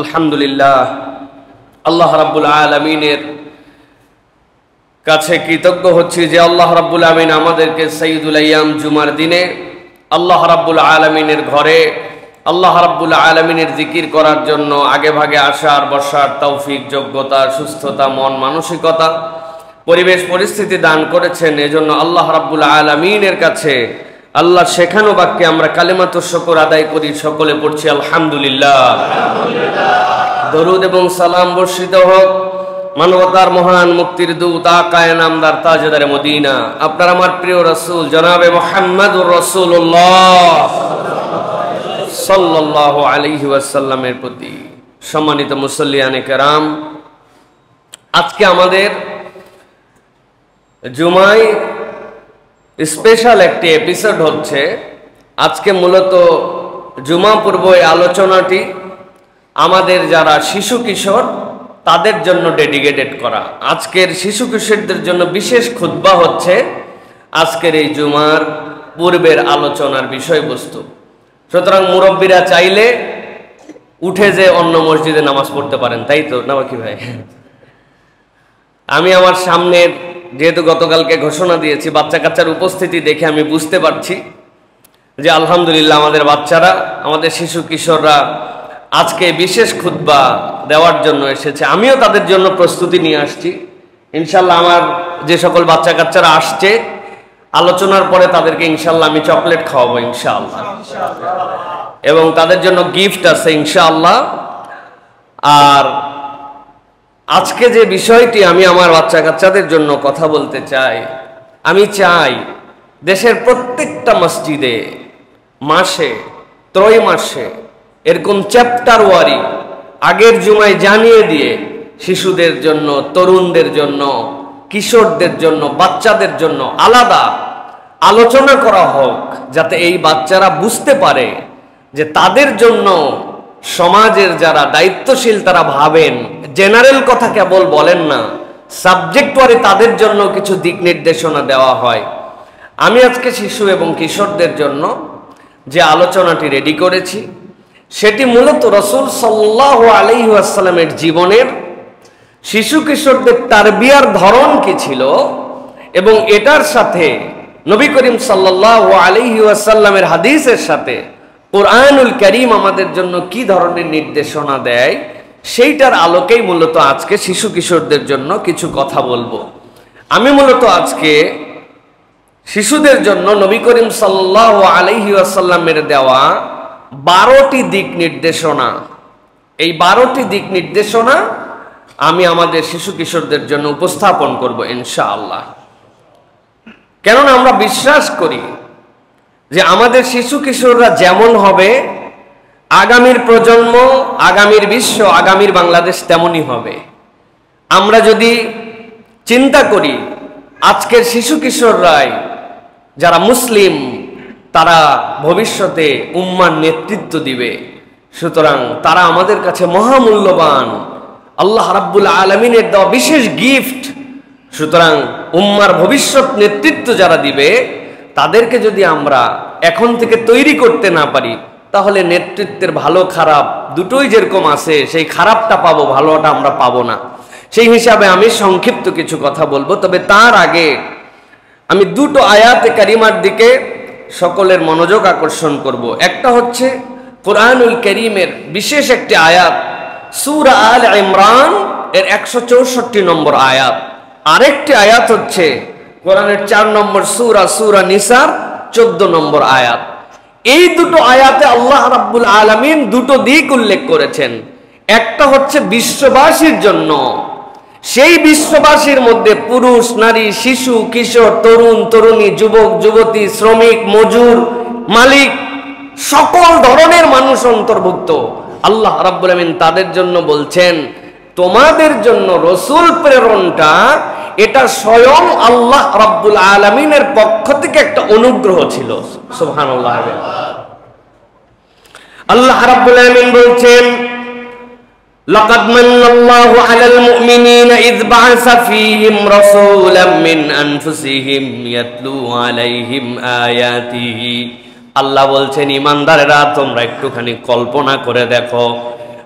আলহামদুলিল্লাহ, আল্লাহ রাব্বুল আলামিনের কাছে কৃতজ্ঞ হচ্ছি যে আল্লাহ রাব্বুল আলামিন আমাদেরকে সাইয়্যিদুল আইয়াম জুমার দিনে আল্লাহ রাব্বুল আলামিনের ঘরে আল্লাহ রাব্বুল আলামিনের জিকির করার জন্য আগে ভাগে আসার বসার তৌফিক, যোগ্যতা, সুস্থতা, মন মানসিকতা, পরিবেশ পরিস্থিতি দান করেছেন। এজন্য আল্লাহ রাব্বুল আলামিনের কাছে আল্লাহ শেখানো বাক্যে আমরা কালেমাতুশ শুকর আদায় করি। সকলে পড়ছি আলহামদুলিল্লাহ। দরুদ এবং সালাম বর্ষিত হোক মানবতার মহান মুক্তির দূত আকায়ে নামদার তাজদারে মদিনা আপনার আমার প্রিয় রাসূল জনাবে মুহাম্মদুর রাসূলুল্লাহ সাল্লাল্লাহু আলাইহি ওয়াসাল্লামের প্রতি। সম্মানিত মুসল্লিয়ানে কেরাম, আজকে আমাদের জুমায় স্পেশাল একটি এপিসোড হচ্ছে। আজকে মূলত জুমা পূর্ব এই আলোচনাটি আমাদের যারা শিশু কিশোর তাদের জন্য ডেডিকেটেড করা। আজকের শিশু কিশোরদের জন্য বিশেষ খুতবা হচ্ছে আজকের এই জুমার পূর্বের আলোচনার বিষয়বস্তু। সুতরাং মুরব্বীরা চাইলে উঠে যে অন্য মসজিদে নামাজ পড়তে পারেন, তাই তো না কি ভাই? আমি আমার সামনের, যেহেতু গতকালকে ঘোষণা দিয়েছি, বাচ্চা কাচ্চার উপস্থিতি দেখে আমি বুঝতে পারছি যে আলহামদুলিল্লাহ আমাদের বাচ্চারা, আমাদের শিশু কিশোররা আজকে বিশেষ খুতবা দেওয়ার জন্য এসেছে। আমিও তাদের জন্য প্রস্তুতি নিয়ে আসছি। ইনশাল্লাহ আমার যে সকল বাচ্চা কাচ্চারা আসছে, আলোচনার পরে তাদেরকে ইনশাল্লাহ আমি চকলেট খাওয়াবো ইনশাআল্লাহ, এবং তাদের জন্য গিফট আছে ইনশাআল্লাহ। আর আজকে যে বিষয়টি আমি আমার বাচ্চা কাচ্চাদের জন্য কথা বলতে চাই, আমি চাই দেশের প্রত্যেকটা মসজিদে মাসে ত্রৈমাসে এরকম চ্যাপ্টার ওয়ারি আগের জুমায় জানিয়ে দিয়ে শিশুদের জন্য, তরুণদের জন্য, কিশোরদের জন্য, বাচ্চাদের জন্য আলাদা আলোচনা করা হোক, যাতে এই বাচ্চারা বুঝতে পারে যে তাদের জন্য সমাজের যারা দায়িত্বশীল তারা ভাবেন, জেনারেল কথা কেবল বলেন না, সাবজেক্ট ওয়ারি তাদের জন্য কিছু দিক নির্দেশনা দেওয়া হয়। আমি আজকে শিশু এবং কিশোরদের জন্য যে আলোচনাটি রেডি করেছি সেটি মূলত রাসূল সাল্লাল্লাহু আলাইহি ওয়াসাল্লামের জীবনের শিশু কিশোরদের তারবিয়ার ধরন কি ছিল, এবং এটার সাথে নবী করিম সাল্লাল্লাহু আলাইহি ওয়াসাল্লামের হাদিসের সাথে কুরআনুল কারীম আমাদের জন্য কি ধরনের নির্দেশনা দেয়, সেইটার আলোকেই মূলত আজকে শিশু কিশোরদের জন্য কিছু কথা বলবো। আমি মূলত আজকে শিশুদের জন্য নবী করিম সাল্লাল্লাহু আলাইহি ওয়াসাল্লামের দেওয়া 12টি দিক নির্দেশনা, এই 12টি দিক নির্দেশনা আমি আমাদের শিশু কিশোরদের জন্য উপস্থাপন করব ইনশাআল্লাহ। কেননা আমরা বিশ্বাস করি যে আমাদের শিশু কিশোররা যেমন হবে, আগামীর প্রজন্ম, আগামীর বিশ্ব, আগামীর বাংলাদেশ তেমনই হবে। আমরা যদি চিন্তা করি আজকের শিশু কিশোররাই যারা মুসলিম, তারা ভবিষ্যতে উম্মার নেতৃত্ব দিবে, সুতরাং তারা আমাদের কাছে মহামূল্যবান, আল্লাহ রাব্বুল আলামিনের দেওয়া বিশেষ গিফট। সুতরাং উম্মার ভবিষ্যৎ নেতৃত্ব যারা দিবে তাদেরকে যদি আমরা এখন থেকে তৈরি করতে না পারি, তাহলে নেতৃত্বের ভালো খারাপ দুটোই যেরকম আছে, সেই খারাপটা পাবো, ভালোটা আমরা পাবো না। সেই হিসাবে আমি সংক্ষিপ্ত কিছু কথা বলবো। তবে তার আগে আমি দুটো আয়াতে কারিমার দিকে সকলের মনোযোগ আকর্ষণ করব। একটা হচ্ছে কুরআনুল কারীমের বিশেষ একটি আয়াত, সূরা আল ইমরান এর 164 নম্বর আয়াত। আরেকটি আয়াত হচ্ছে কোরআনের 4 নম্বর সূরা, সূরা নিসার 14 নম্বর আয়াত। এই দুটো আয়াতে আল্লাহ রাব্বুল আলামিন দুটো দিক উল্লেখ করেছেন। একটা হচ্ছে বিশ্ববাসীর জন্য, সেই বিশ্ববাসীর মধ্যে পুরুষ, নারী, শিশু, কিশোর, তরুণ, তরুণী, যুবক, যুবতী, শ্রমিক, মজুর, মালিক, সকল ধরনের মানুষ অন্তর্ভুক্ত। আল্লাহ রাব্বুল আলামিন তাদের জন্য বলছেন, তোমাদের জন্য রাসূল প্রেরণটা এটা স্বয়ং আল্লাহ রাব্বুল আলামিনের পক্ষ থেকে একটা অনুগ্রহ ছিল। সুবহানাল্লাহ। আল্লাহ রাব্বুল আলামিন বলছেন, লাকাদ মান্নাল্লাহু আলাল মুমিনিনা ইয বা'আসা ফীহিম রাসূলাম মিন আনফুসিহিম ইয়াতলু আলাইহিম আয়াতিহি। আল্লাহ বলছেন, ঈমানদারেরা তোমরা একটুখানি কল্পনা করে দেখো,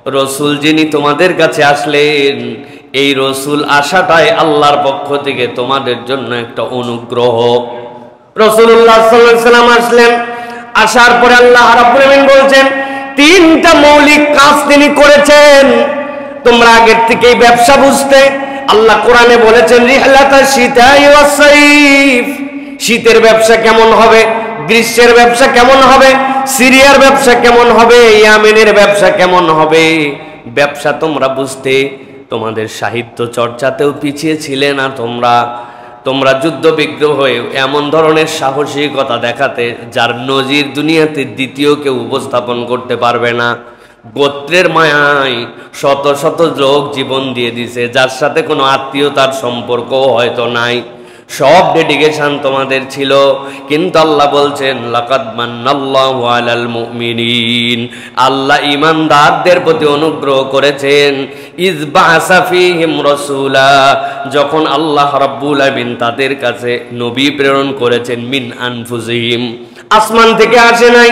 রসুল যিনি তোমাদের কাছে আসলেন, এই রসুল আসাটাই আল্লাহর পক্ষ থেকে তোমাদের জন্য একটা অনুগ্রহ। রাসূলুল্লাহ সাল্লাল্লাহু আলাইহি ওয়াসাল্লাম আসলেন, আসার পরে আল্লাহ রাব্বুল আলামিন বলছেন তিনটা মৌলিক কাজ তিনি করেছেন। তোমরা আগের থেকেই ব্যবসা বুঝতে, আল্লাহ কোরআনে বলেছেন রিহলাতাশ শিতাই ওয়াস সাইফ, শীতের ব্যবসা কেমন হবে, গ্রীষ্মের ব্যবসা কেমন হবে, সিরিয়ার ব্যবসা কেমন হবে, ইয়ামেনের ব্যবসা কেমন হবে, ব্যবসা তোমরা বুঝতে। তোমাদের সাহিত্য চর্চাতেও পিছিয়ে ছিলে না তোমরা যুদ্ধ বিগ্রহ হয়ে এমন ধরনের সাহসিকতা দেখাতে যার নজির দুনিয়াতে দ্বিতীয় কেউ উপস্থাপন করতে পারবে না। গোত্রের মায়ায় শত শত লোক জীবন দিয়ে দিছে, যার সাথে কোনো আত্মীয়তার সম্পর্ক হয়তো নাই, সব ডেডিকেশন তোমাদের ছিল। কিন্তু আল্লাহ বলছেন লাকাদ মান্নাল্লাহু আলাল মুমিনিন, আল্লাহ ঈমানদারদের প্রতি অনুগ্রহ করেছেন। ইয বাআসা ফীহিম রাসূলা, যখন আল্লাহ রাব্বুল আলামিন তাদের কাছে নবী প্রেরণ করেছেন। মিন আনফুসিহিম, আসমান থেকে আসে নাই,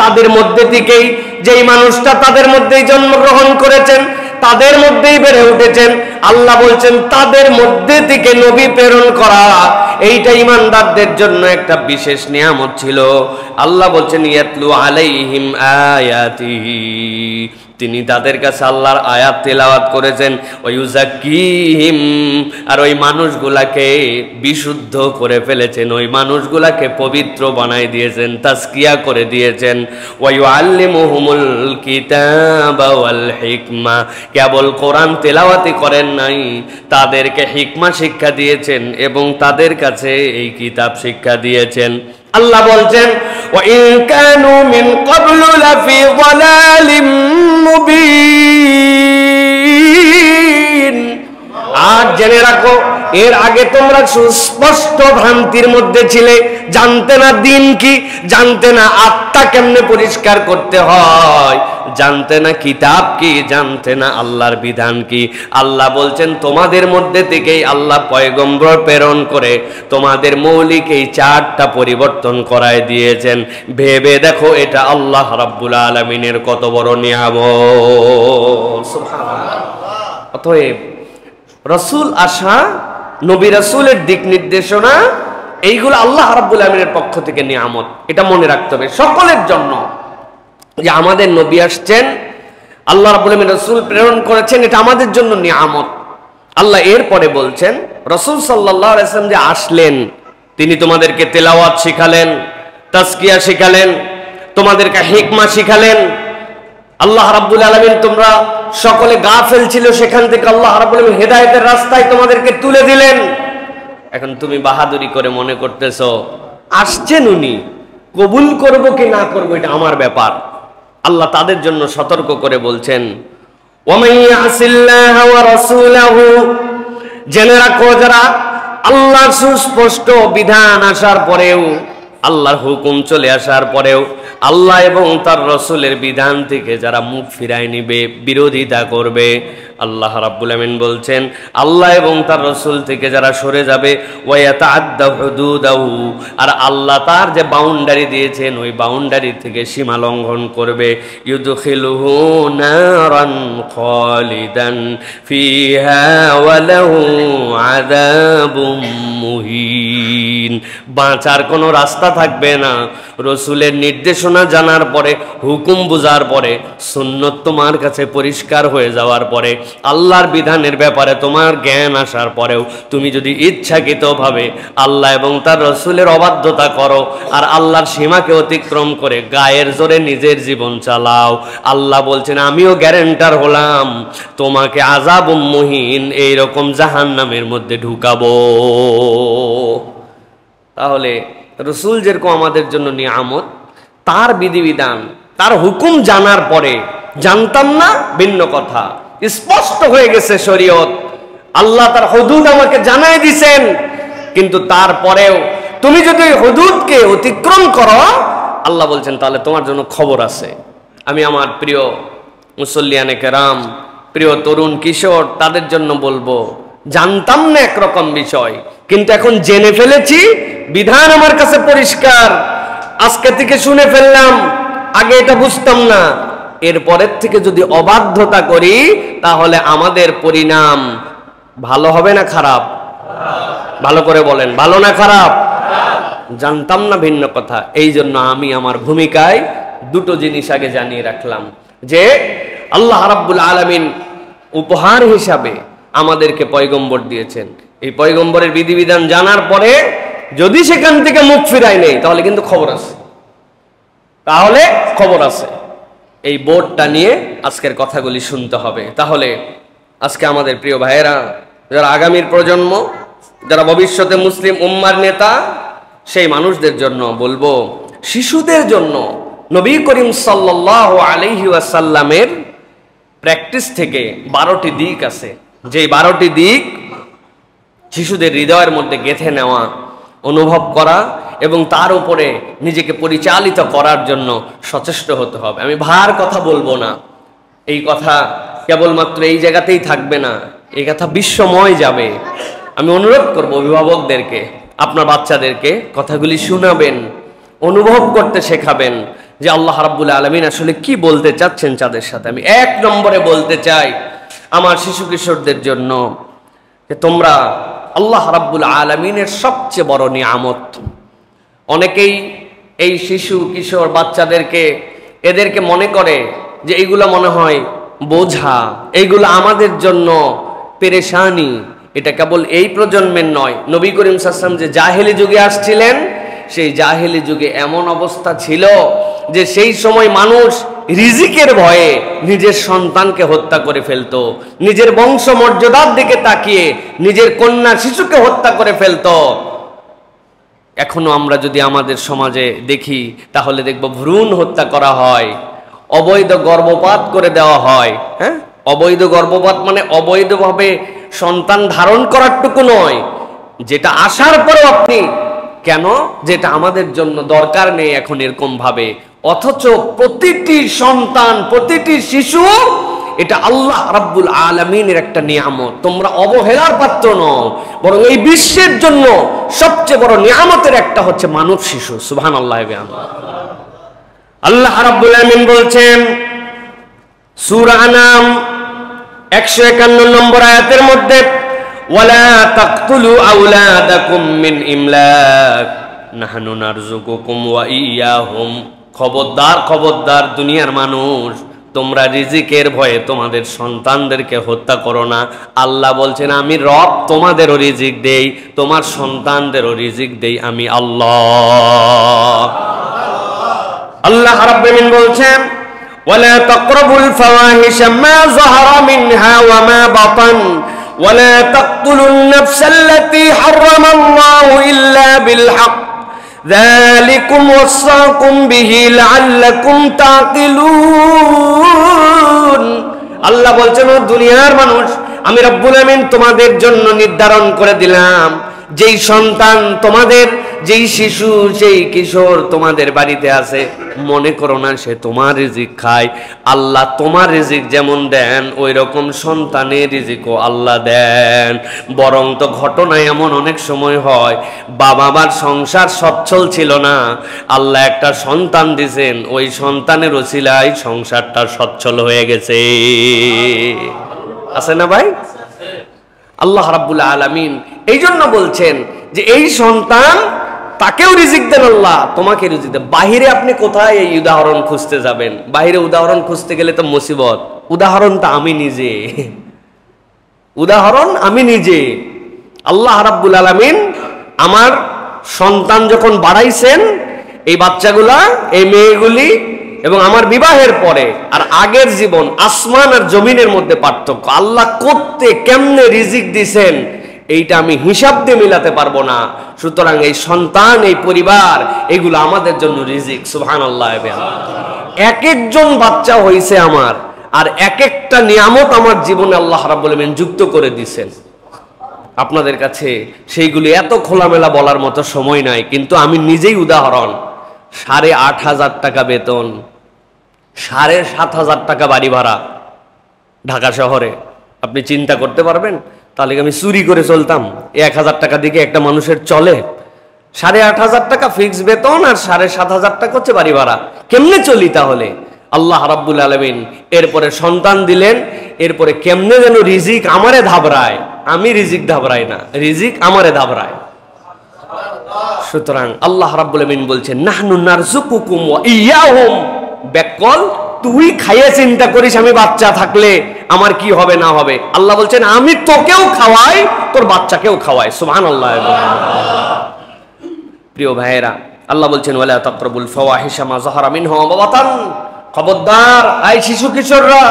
তাদের মধ্যে থেকেই, যেই মানুষটা তাদের মধ্যেই জন্মগ্রহণ করেছেন, তাদের মধ্যেই বেড়ে উঠেছেন। আল্লাহ বলছেন তাদের মধ্যে থেকে নবী প্রেরণ করা, এইটা ঈমানদারদের জন্য একটা বিশেষ নিয়ামত ছিল। আল্লাহ বলছেন ইয়াতলু আলাইহিম আয়াতিহি, তিনি তাদের কাছে আল্লাহর আয়াত তেলাওয়াত করেছেন। ওয়ায়ুযাক্কিহিম, আর ওই মানুষগুলাকে বিশুদ্ধ করে ফেলেছেন, ওই মানুষগুলাকে পবিত্র বানাই দিয়েছেন, তাজকিয়া করে দিয়েছেন। ওয়ায়ুআল্লিমুহুমুল কিতাবা ওয়াল হিকমা, কেবল কোরআন তেলাওয়াতই করেন নাই, তাদেরকে হিকমা শিক্ষা দিয়েছেন এবং তাদের কাছে এই কিতাব শিক্ষা দিয়েছেন। আল্লাহ বলছেন ওয়া ইন কানু মিন ক্বাবলু লাফি যালালিম মুবিন, আর জেনে রাখো এর আগে তোমরা সুস্পষ্ট ভ্রান্তির মধ্যে ছিলে, জানতে না দিন কি, জানতে না আত্মা কেমনে পরিষ্কার করতে হয়, জানতে না কিতাব কি, জানতে না আল্লাহর বিধান কি। আল্লাহ বলছেন তোমাদের মধ্যে থেকেই আল্লাহ পয়গম্বর প্রেরণ করে তোমাদের মৌলিক এই চারটা পরিবর্তন করায় দিয়েছেন। ভেবে দেখো এটা আল্লাহ রাব্বুল আলামিনের কত বড় নিয়ামত, সুবহানাল্লাহ। অতএব রাসূল আসা, নবী রাসূলের দিক নির্দেশনা, এইগুলো আল্লাহ রাব্বুল আলামিনের পক্ষ থেকে নিয়ামত, এটা মনে রাখতে হবে সকলের জন্য। যে আমাদের নবী আসছেন, আল্লাহ রাব্বুল আলামিন রাসূল প্রেরণ করেছেন, এটা আমাদের জন্য নিয়ামত। আল্লাহ এরপরে বলছেন রাসূল সাল্লাল্লাহু আলাইহি ওয়াসাল্লাম যে আসলেন, তিনি তোমাদেরকে তেলাওয়াত শিখালেন, তাজকিয়া শিখালেন, তোমাদেরকে হিকমা শিখালেন। আল্লাহ রাব্বুল আলামিন, তোমরা সকলে গাফেল ছিল, সেখান থেকে আল্লাহ রাব্বুল আলামিন হেদায়েতের রাস্তায় তোমাদেরকে তুলে দিলেন। এখন তুমি বাহাদুরি করে মনে করতেছো আসছেন উনি, কবুল করব কি না করব এটা আমার ব্যাপার। আল্লাহ তাদের জন্য সতর্ক করে বলছেন ওয়ামান ইয়াসিল্লাহ ওয়া রাসূলাহু, জেনে রাখো যারা আল্লাহর সুস্পষ্ট বিধান আসার পরেও, আল্লাহর হুকুম চলে আসার পরেও আল্লাহ এবং তার রসুলের বিধান থেকে যারা মুখ ফিরায় নিবে, বিরোধিতা করবে, আল্লাহ রাব্বুল আমিন বলছেন আল্লাহ এবং তার রসুল থেকে যারা সরে যাবে, ওয়ায়াতাআদ্দা হুদুদাহু, আর আল্লাহ তার যে বাউন্ডারি দিয়েছেন ওই বাউন্ডারি থেকে সীমা লঙ্ঘন করবে, ইউদখিলুহু নারান খালিদান ফিহা ওয়া লাহু আযাবুম মুহিন, বাঁচার কোনো রাস্তা থাকবে না। রসুলের নির্দেশনা জানার পরে, হুকুম বুঝার পরে, সুন্নত তোমার কাছে পরিষ্কার হয়ে যাওয়ার পরে, আল্লাহর বিধানের ব্যাপারে তোমার জ্ঞান আসার পরেও তুমি যদি ইচ্ছাকৃতভাবে আল্লাহ এবং তার রসুলের অবাধ্যতা করো আর আল্লাহর সীমাকে অতিক্রম করে গায়ের জোরে নিজের জীবন চালাও, আল্লাহ বলছেন আমিও গ্যারান্টার হলাম তোমাকে আযাবুম মুহিন, এইরকম জাহান্নামের মধ্যে ঢুকাবো। তাহলে রসুল যেরকম আমাদের জন্য নিয়ামত, তার বিধিবিধান, তার হুকুম জানার পরে, জানতাম না ভিন্ন কথা, স্পষ্ট হয়ে গেছে শরীয়ত, আল্লাহ তার হুদুদ আমাকে জানাই দিছেন, কিন্তু তারপরেও তুমি যদি হুদুদকে অতিক্রম করো, আল্লাহ বলছেন তাহলে তোমার জন্য খবর আছে। আমি আমার প্রিয় মুসল্লিয়ানে কেরাম, প্রিয় তরুণ কিশোর, তাদের জন্য বলবো, জানতাম না একরকম বিষয়, কিন্তু এখন জেনে ফেলেছি, বিধান আমার কাছে পরিষ্কার, আজকে থেকে শুনে ফেললাম, আগে এটা বুঝতাম না, এরপরের থেকে যদি অবাধ্যতা করি তাহলে আমাদের পরিণাম ভালো হবে না খারাপ? ভালো করে বলেন, ভালো না খারাপ? জানতাম না ভিন্ন কথা। এই জন্য আমি আমার ভূমিকায় দুটো জিনিস আগে জানিয়ে রাখলাম যে আল্লাহ রাব্বুল আলামিন উপহার হিসাবে আমাদেরকে পয়গম্বর দিয়েছেন। এই পয়গম্বরের বিধিবিধান জানার পরে যদি সেখান থেকে মুখ ফিরাই নেই তাহলে কিন্তু খবর আছে, তাহলে খবর আছে। এই বোর্ডটা নিয়ে আজকের কথাগুলি শুনতে হবে। তাহলে আজকে আমাদের প্রিয় ভাইয়েরা, যারা আগামীর প্রজন্ম, যারা ভবিষ্যতে মুসলিম উম্মার নেতা, সেই মানুষদের জন্য বলবো, শিশুদের জন্য নবী করিম সাল্লাল্লাহু আলাইহি ওয়াসাল্লামের প্র্যাকটিস থেকে 12টি দিক আছে, যে 12টি দিক শিশুদের হৃদয়ের মধ্যে গেঁথে নেওয়া, অনুভব করা এবং তার উপরে নিজেকে পরিচালিত করার জন্য সচেষ্ট হতে হবে। আমি ভার কথা বলবো না, এই কথা কেবলমাত্র এই জায়গাতেই থাকবে না, এই কথা বিশ্বময় যাবে। আমি অনুরোধ করব অভিভাবকদেরকে, আপনার বাচ্চাদেরকে কথাগুলি শোনাবেন, অনুভব করতে শেখাবেন যে আল্লাহ রাব্বুল আলামিন আসলে কি বলতে চাচ্ছেন তাদের সাথে। আমি 1 নম্বরে বলতে চাই আমার শিশু কিশোরদের জন্য যে তোমরা আল্লাহ রাব্বুল আলামিনের সবচেয়ে বড় নিয়ামত। অনেকেই এই শিশু কিশোর বাচ্চাদেরকে এদেরকে মনে করে যে এইগুলো মনে হয় বোঝা, এইগুলো আমাদের জন্য পেরেশানি। এটা কেবল এই প্রজন্মের নয়, নবী করিম সাল্লাল্লাহু আলাইহি ওয়াসাল্লাম যে জাহেলি যুগে আসছিলেন, সেই জাহেলি যুগে এমন অবস্থা ছিল যে সেই সময় মানুষ রিজিকের ভয়ে নিজের সন্তানকে হত্যা করে ফেলতো, নিজের বংশ মর্যাদার দিকে তাকিয়ে নিজের কন্যা শিশুকে হত্যা করে ফেলতো। এখনো আমরা যদি আমাদের সমাজে দেখি তাহলে দেখব ভ্রূণ হত্যা করা হয়, অবৈধ গর্ভপাত করে দেওয়া হয়। হ্যাঁ, অবৈধ গর্ভপাত মানে অবৈধভাবে সন্তান ধারণ করারটুকু নয়, যেটা আসার পরেও আপনি কেন, যেটা আমাদের জন্য দরকার নেই এখন এরকম ভাবে, অথচ প্রতিটি সন্তান, প্রতিটি শিশু এটা আল্লাহ রাব্বুল আলামিনের একটা নিয়ামত। তোমরা অবহেলার পাত্র নও, বরং এই বিশ্বের জন্য সবচেয়ে বড় নিয়ামতের একটা হচ্ছে মানব শিশু। সুবহানাল্লাহ। আল্লাহ রাব্বুল আলামিন বলছেন সূরা আনাম 151 নম্বর আয়াতের মধ্যে, ওয়ালা তাকতুলু আওলাদাকুম মিন ইমলাক নাহনু নারযুকুকুম ওয়া ইয়াহুম। খবরদার, খবরদার দুনিয়ার মানুষ, তোমরা রিজিকের ভয়ে তোমাদের সন্তানদেরকে হত্যা করো না। আল্লাহ বলছেন আমি রব তোমাদেরও রিজিক দেই, তোমার সন্তানদেরও রিজিক দেই আমি আল্লাহ। আল্লাহ রাব্বুল আলামিন বলছেন ওয়ালা তাকরাবুল ফাওয়াহিশা মা যাহারা মিনহা ওয়া মা বাতান ওয়ালা তাকতুলুন নাফসাল্লাতী হারামাল্লাহু ইল্লা বিল হক যালিকুম ওয়াসাকুম বিহি লাআল্লাকুম তাকিলুন। আল্লাহ বলছেন ও দুনিয়ার মানুষ, আমি রব্বুল আমিন তোমাদের জন্য নির্ধারণ করে দিলাম, যেই সন্তান তোমাদের, যেই শিশু, সেই কিশোর তোমাদের বাড়িতে আছে, মনে করো না সে তোমার রিজিক খায়। আল্লাহ তোমার রিজিক যেমন দেন ওই রকম সন্তানের রিজিকও আল্লাহ দেন। বরং তো ঘটনা এমন অনেক সময় হয়, বাবা মার সংসার সচ্ছল ছিল না, আল্লাহ একটা সন্তান দিয়েছেন, ওই সন্তানের ওসিলায় সংসারটা সচ্ছল হয়ে গেছে। আছে না ভাই? আল্লাহ রাব্বুল আলামিন এই জন্য বলছেন যে এই সন্তান তাকেও রিজিক দেন আল্লাহ, তোমাকে রিজিক দেন। বাহিরে আপনি কোথায় এই উদাহরণ খুঁজতে যাবেন? বাহিরে উদাহরণ খুঁজতে গেলে তো মুসিবত। উদাহরণটা আমি নিজে, উদাহরণ আমি নিজে। আল্লাহ রাব্বুল আলামিন আমার সন্তান যখন বাড়াইছেন, এই বাচ্চাগুলা, এই মেয়েগুলি, এবং আমার বিবাহের পরে আর আগের জীবন, আসমান আর জমিনের মধ্যে পার্থক্য। আল্লাহ করতে কেমনে রিজিক দিছেন এইটা আমি হিসাব দিয়ে মিলাতে পারবো না। সুতরাং এই সন্তান, এই পরিবার, এগুলো আমাদের জন্য রিজিক। সুবহানাল্লাহ। এক একজন বাচ্চা হইছে আমার, আর এক একটা নিয়ামত আমার জীবনে আল্লাহ রাব্বুল আমিন যুক্ত করে দিছেন। আপনাদের কাছে সেইগুলি এত খোলামেলা বলার মতো সময় নাই, কিন্তু আমি নিজেই উদাহরণ। 8,500 টাকা বেতন, 7,500 টাকা বাড়ি ভাড়া ঢাকা শহরে। আপনি চিন্তা করতে পারবেন? তাহলে আমি চুরি করে চলতাম, 1,000 টাকা দিকে একটা মানুষের চলে? 8,500 টাকা ফিক্স বেতন আর 7,500 টাকা হচ্ছে বাড়ি ভাড়া। কেমনে চলি তাহলে? আল্লাহ রাব্বুল আলামিন এরপরে সন্তান দিলেন, এরপরে কেমনে যেন রিজিক আমারে ধাবরায়, আমি রিজিক ধাবরাই না, রিজিক আমারে ধাবরায়। সুতরাং আল্লাহ রাব্বুল আলামিন বলছেন নাহনু নারযুকুকুম ওয়া ইয়াহুম, বেকল তুই খাইয়ে চিন্তা করিস আমি বাচ্চা থাকলে আমার কি হবে না হবে। আল্লাহ বলছেন আমি তোকেও খাওয়াই, তোর বাচ্চাকেও খাওয়াই। সুবহানাল্লাহ। প্রিয় ভাইয়েরা, আল্লাহ বলছেন ওয়ালা তাকরাবুল ফাওয়াহিশা মা যাহারা মিনহা ওয়া বাতান, খবরদার এই শিশু কিশোররা,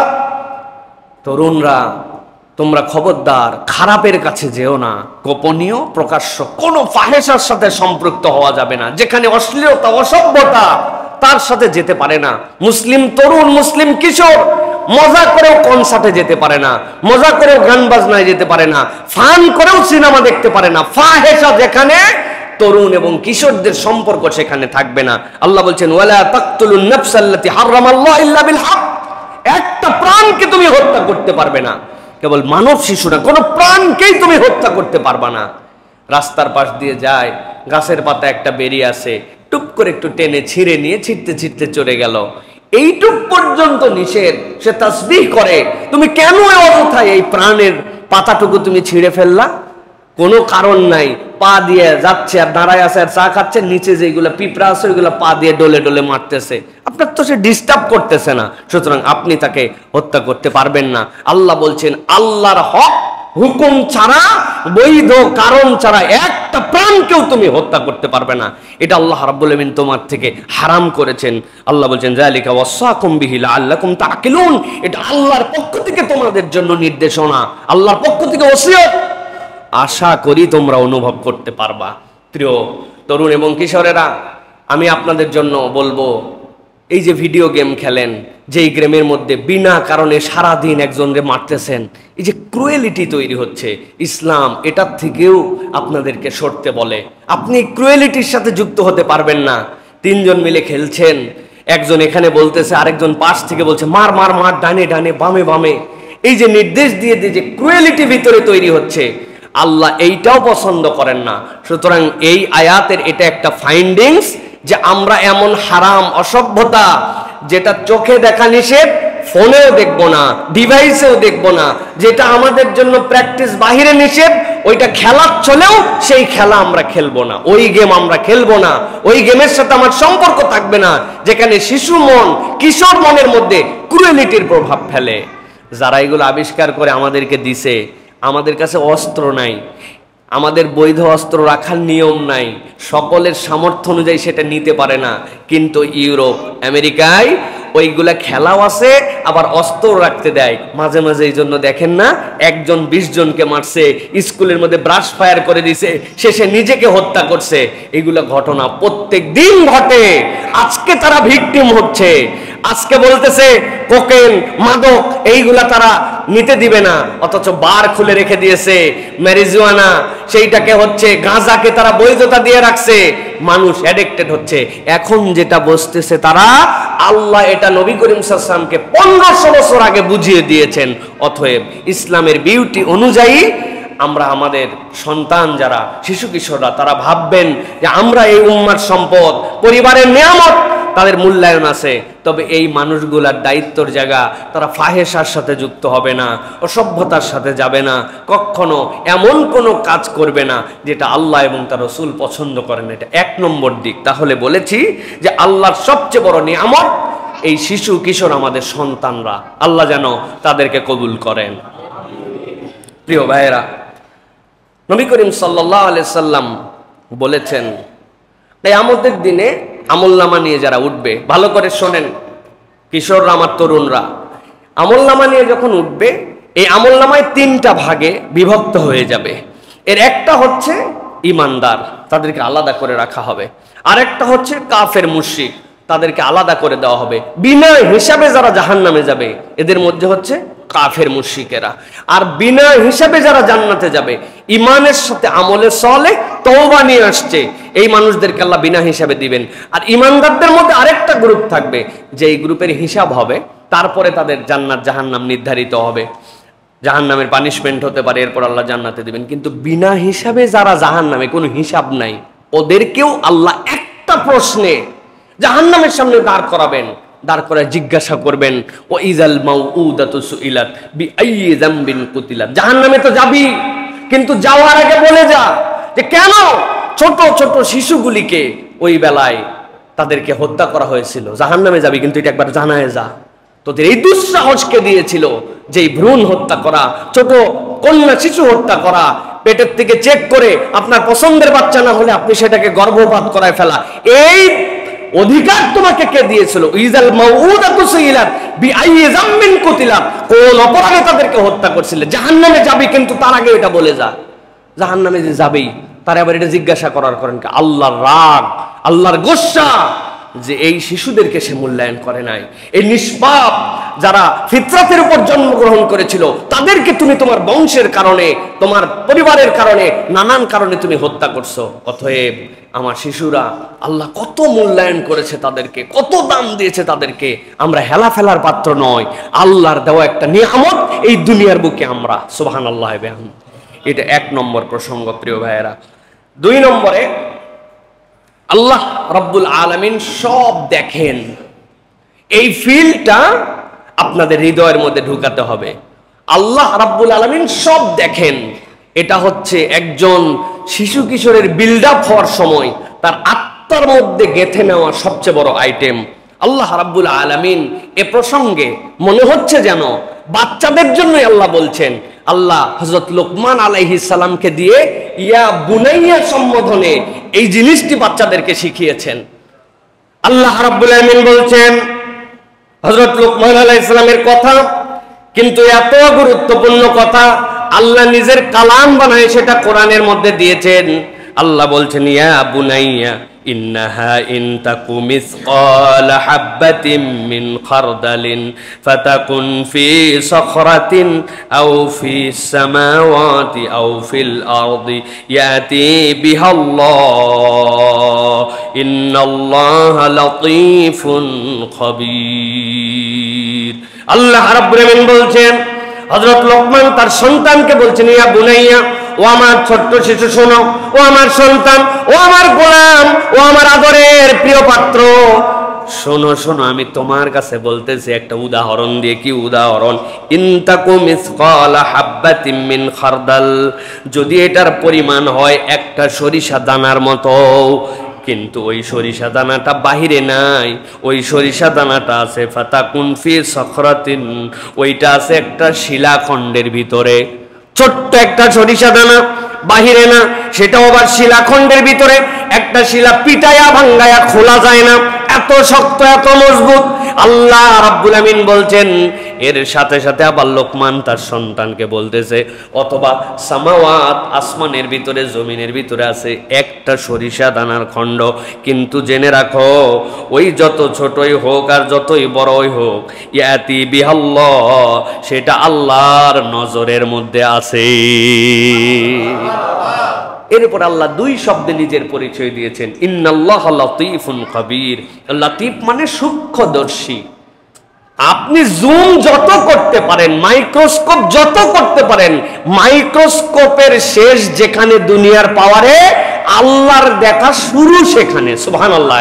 তরুণরা, তোমরা খবরদার খারাপের কাছে যেও না। গোপনীয় প্রকাশ্য কোন ফাহেশার সাথে সম্পৃক্ত হওয়া যাবে না। যেখানে অশ্লীলতা অসভ্যতা, তার সাথে যেতে পারে না। মুসলিম তরুণ, মুসলিম কিশোর মজা করেও কনসার্টে যেতে পারে না, মজা করেও গান বাজনায় যেতে পারে না, ফান করেও সিনেমা দেখতে পারে না। ফাহেশা যেখানে, তরুণ এবং কিশোরদের সম্পর্ক সেখানে থাকবে না। আল্লাহ বলছেন ওয়ালা তাকতুলুন নাফসাল্লাতী হারামাল্লাহু ইল্লা বিল হক, একটা প্রাণকে তুমি হত্যা করতে পারবে না। কেবল মানব শিশু না, কোনো প্রাণকেই তুমি হত্যা করতে পারবা না। রাস্তার পাশ দিয়ে যায়, গাছের পাতা একটা বেরিয়ে আসে, টুপ করে একটু টেনে ছিঁড়ে নিয়ে ছিটতে ছিটতে চলে গেল, এইটুক পর্যন্ত নিষেধ। সে তাসবিহ করে, তুমি কেন অযথায় এই প্রাণের পাতাটুকু তুমি ছিঁড়ে ফেললা? কোনো কারণ নাই, পা দিয়ে যাচ্ছে আর দাঁড়ায় আছে আর চা খাচ্ছে, নিচে যেগুলো পিঁপড়া আছে ওইগুলো পা দিয়ে ডলে ডলে মারতেছে, আপনার তো সে ডিস্টার্ব করতেছে না, সুতরাং আপনি তাকে হত্যা করতে পারবেন না। আল্লাহ বলছেন আল্লাহর হক হুকুম ছাড়া, বৈধ কারণ ছাড়া একটা প্রাণকেও তুমি হত্যা করতে পারবে না। এটা আল্লাহ রাব্বুল আমিন তোমার থেকে হারাম করেছেন। আল্লাহ বলছেন যালিকা ওয়াসাকুম বিহি লাআল্লাকুম তাকিলুন, এটা আল্লাহর পক্ষ থেকে তোমাদের জন্য নির্দেশনা, আল্লাহর পক্ষ থেকে ওসিয়ত, আশা করি তোমরা অনুভব করতে পারবা। প্রিয় তরুণ এবং কিশোরেরা, আমি আপনাদের জন্য বলবো, এই যে ভিডিও গেম খেলেন, যেই গেমের মধ্যে বিনা কারণে সারাদিন একজনকে মারতেছেন, এই যে ক্রুয়েলিটি তৈরি হচ্ছে, ইসলাম এটার থেকেও আপনাদেরকে সরতে বলে। আপনি ক্রুয়েলিটির সাথে যুক্ত হতে পারবেন না। তিনজন মিলে খেলছেন, একজন এখানে বলতেছে, আরেকজন পাশ থেকে বলছে মার মার মার, ডানে ডানে বামে বামে, এই যে নির্দেশ দিয়ে দিয়ে যে ক্রুয়েলিটি ভিতরে তৈরি হচ্ছে, আল্লাহ এইটাও পছন্দ করেন না। সুতরাং এই আয়াতের এটা একটা ফাইন্ডিংস যে আমরা এমন হারাম অসভ্যতা যেটা চোখে দেখা নিষেধ, ফোনেও দেখবো না, ডিভাইসেও দেখবো না, যেটা আমাদের জন্য প্র্যাকটিস বাহিরে নিষেধ, ওইটা খেলার চলেও সেই খেলা আমরা খেলবো না, ওই গেম আমরা খেলবো না, ওই গেমের সাথে আমার সম্পর্ক থাকবে না যেখানে শিশু মন, কিশোর মনের মধ্যে ক্রুয়েলিটির প্রভাব ফেলে। যারা এগুলো আবিষ্কার করে আমাদেরকে দিছে, আমাদের কাছে অস্ত্র নাই, আমাদের বৈধ অস্ত্র রাখার নিয়ম নাই, সকলের সামর্থ্য অনুযায়ী সেটা নিতে পারে না, কিন্তু ইউরোপ আমেরিকায় ওইগুলা খেলাও আছে, আবার অস্ত্র রাখতে দেয় মাঝে মাঝে। এই জন্য দেখেন না, একজন 20 জনকে মারছে, স্কুলের মধ্যে ব্রাশ ফায়ার করে দিছে, শেষে নিজেকে হত্যা করছে। এগুলা ঘটনা প্রত্যেক দিন ঘটে। আজকে তারা ভিকটিম হচ্ছে, আজকে বলতেছে কোকেন, মাদক এইগুলা তারা নিতে দিবে না, অথচ বার খুলে রেখে দিয়েছে। ম্যারিজুয়ানা সেইটাকে হচ্ছে, গাঁজাকে তারা বৈধতা দিয়ে রাখছে, মানুষ অ্যাডিক্টেড হচ্ছে। এখন যেটা বসতেছে তারা, আল্লাহ এটা নবী করিম সাল্লাল্লাহু আলাইহি ওয়াসাল্লামকে 1500 বছর আগে বুঝিয়ে দিয়েছেন। অতএব ইসলামের বিউটি অনুযায়ী আমরা আমাদের সন্তান যারা শিশু কিশোররা, তারা ভাববেন যে আমরা এই উম্মার সম্পদ, পরিবারের নিয়ামত, তাদের মূল্যায়ন আছে। তবে এই মানুষগুলার দায়িত্বর জায়গা, তারা ফাহেশার সাথে যুক্ত হবে না, অসভ্যতার সাথে যাবে না, কখনো এমন কোনো কাজ করবে না যেটা আল্লাহ এবং তার রাসূল পছন্দ করেন। এটা 1 নম্বর দিক। তাহলে বলেছি যে আল্লাহর সবচেয়ে বড় নিয়ামত এই শিশু কিশোর, আমাদের সন্তানরা। আল্লাহ যেন তাদেরকে কবুল করেন। প্রিয় ভাইয়েরা, নবী করিম সাল্লাল্লাহু আলাইহি সাল্লাম বলেছেন কিয়ামতের দিনে আমলনামা নিয়ে যারা উঠবে, ভালো করে শোনেন কিশোররা, আমার তরুণরা, আমলনামা নিয়ে যখন উঠবে, এই আমলনামায় 3টা ভাগে বিভক্ত হয়ে যাবে। এর একটা হচ্ছে ইমানদার, তাদেরকে আলাদা করে রাখা হবে। আরেকটা হচ্ছে কাফের মুশরিক, তাদেরকে আলাদা করে দেওয়া হবে। বিনা হিসাবে যারা জাহান্নামে যাবে, এদের মধ্যে হচ্ছে কাফের মুশরিকেরা। আর বিনা হিসাবে যারা জান্নাতে যাবে, ইমানের সাথে আমলে সালেহ তওবা নিয়ে আসছে, এই মানুষদেরকে আল্লাহ বিনা হিসাবে দিবেন। আর ইমানদারদের মধ্যে আরেকটা গ্রুপ থাকবে, যে এই গ্রুপের হিসাব হবে, তারপরে তাদের জান্নাত জাহান্নাম নির্ধারিত হবে। জাহান্নামের পানিশমেন্ট হতে পারে, এরপর আল্লাহ জান্নাতে দিবেন। কিন্তু বিনা হিসাবে যারা জাহান্নামে, কোনো হিসাব নাই, ওদেরকেও আল্লাহ একটা প্রশ্নে জাহান্নামের সামনে দাঁড় করাবেন। দাঁড় করে জিজ্ঞাসা করবেন, ও ইজাল মাউউদাতু সুইলাত বিআইয়ি যামবিন কুতিলাত, জাহান্নামে তো যাবি, কিন্তু যাওয়ার আগে বলে যা যে কেন ছোট ছোট শিশুগুলিকে ওই বেলায় তাদেরকে হত্যা করা হয়েছিল। জাহান্নামে যাবি কিন্তু এটা একবার জানায় যা। তোদের এই দুঃসাহসকে দিয়েছিল যে ভ্রূণ হত্যা করা, ছোট কন্যা শিশু হত্যা করা, পেটের থেকে চেক করে আপনার পছন্দের বাচ্চা না হলে আপনি সেটাকে গর্ভপাত করায় ফেলা, এই অধিকার তোমাকে কে দিয়েছিল? ইজাল মাউউদাতু সুইলাত বিআইয়ি যামবিন কুতিলাত, কোন অপরাধে তাদেরকে হত্যা করছিলে। জাহান্নামে যাবি কিন্তু তার আগে এটা বলে যা। জাহান্নামে যে যাবেই তার আবার এটা জিজ্ঞাসা করার করেন কি? আল্লাহর রাগ, আল্লাহর গোসা যে এই শিশুদেরকে সে মূল্যায়ন করে নাই। এই নিষ্পাপ যারা ফিতরাতের উপর জন্মগ্রহণ করেছিল তাদেরকে তুমি তোমার বংশের কারণে, তোমার পরিবারের কারণে, নানান কারণে তুমি হত্যা করছো। অতএব আমার শিশুরা আল্লাহ কত মূল্যায়ন করেছে তাদেরকে, কত দাম দিয়েছে তাদেরকে। আমরা হেলা ফেলার পাত্র নয়, আল্লাহর দেওয়া একটা নিয়ামত এই দুনিয়ার বুকে আমরা। সুবহানাল্লাহ। এটা 1 নম্বর প্রসঙ্গ প্রিয় ভাইয়েরা। 2 নম্বরে আল্লাহ রাব্বুল আলামিন সব দেখেন, এই ফিলটা আপনাদের হৃদয়ের মধ্যে ঢুকাতে হবে। আল্লাহ রাব্বুল আলামিন সব দেখেন, এটা হচ্ছে একজন শিশু কিশোরের বিল্ড আপ হওয়ার সময় তার আত্মার মধ্যে গেঁথে নেওয়া সবচেয়ে বড় আইটেম। আল্লাহ রাব্বুল আলামিন এ প্রসঙ্গে মনে হচ্ছে যেন বাচ্চাদের জন্যই আল্লাহ বলছেন। আল্লাহ হযরত লোকমান আলাইহিস সালামকে দিয়ে ইয়া বুনাইয়া সম্বোধনে এই জিনিসটি বাচ্চাদেরকে শিখিয়েছেন। আল্লাহ রাব্বুল আলামিন বলছেন হযরত লোকমান আলাইহিস সালামের কথা, কিন্তু এত গুরুত্বপূর্ণ কথা আল্লাহ নিজের কালাম বানায় সেটা কোরআনের মধ্যে দিয়েছেন। আল্লাহ বলছেন, ইয়া বুনাইয়া ইন্নাহা ইন তাকু মিসকালা হাববাতিন মিন খারদালিন ফাতাকুন ফি সখরাতিন আও ফিস সামাওয়াতি আও ফিল আরদি ইয়াতি বিহাল্লাহ ইন্নাল্লাহা লাতীফুন খাবীর। আল্লাহ রাব্বুল আলামিন বলছেন, হযরত লোকমান তার সন্তানকে বলছেন, ইয়া বুনাইয়া, ও আমার ছোট্ট শিশু শোনো, ও আমার সন্তান, ও আমার গোলাম, ও আমার আদরের প্রিয় পাত্র, শোনো শোনো, আমি তোমার কাছে বলতেছি একটা উদাহরণ দিয়ে। কি উদাহরণ? ইনতাকু মিসকালা হাববাতিন মিন খারদাল, যদি এটার পরিমাণ হয় একটা সরিষা দানার মতো, কিন্তু ওই সরিষা দানাটা বাহিরে নাই, ওই সরিষা দানাটা আছে ফাতাকুন ফি সখরাতিন, ওইটা আছে একটা শিলাখণ্ডের ভিতরে। ছোট্ট একটা সরিষা দানা, বাহিরে না, সেটাও আবার শিলাখণ্ডের ভিতরে। একটা শিলা পিটায়া ভাঙ্গায়া খোলা যায় না, এত শক্ত, এত মজবুত। আল্লাহ রাব্বুল আমিন বলছেন, এর সাথে সাথে আবার লোকমান তার সন্তানকে বলতেছে, অথবা সামাওয়াত, আসমানের ভিতরে, জমিনের ভিতরে আছে একটা সরিষা দানার খণ্ড, কিন্তু জেনে রাখো ওই যত ছোটই হোক আর যতই বড়ই হোক, ইয়াতি বিহাল্লাহ, সেটা আল্লাহর নজরের মধ্যে আছে। এরপর আল্লাহ 2 শব্দে নিজের পরিচয় দিয়েছেন, ইন্নাল্লাহা লাতীফুন খাবীর। লাতীফ মানে সূক্ষ্মদর্শী। আপনি জুম যত করতে পারেন, মাইক্রোস্কোপ যত করতে পারেন, মাইক্রোস্কোপের শেষ যেখানে দুনিয়ার পাওয়ারে, আল্লাহর দেখা শুরু সেখানে। সুবহানাল্লাহ।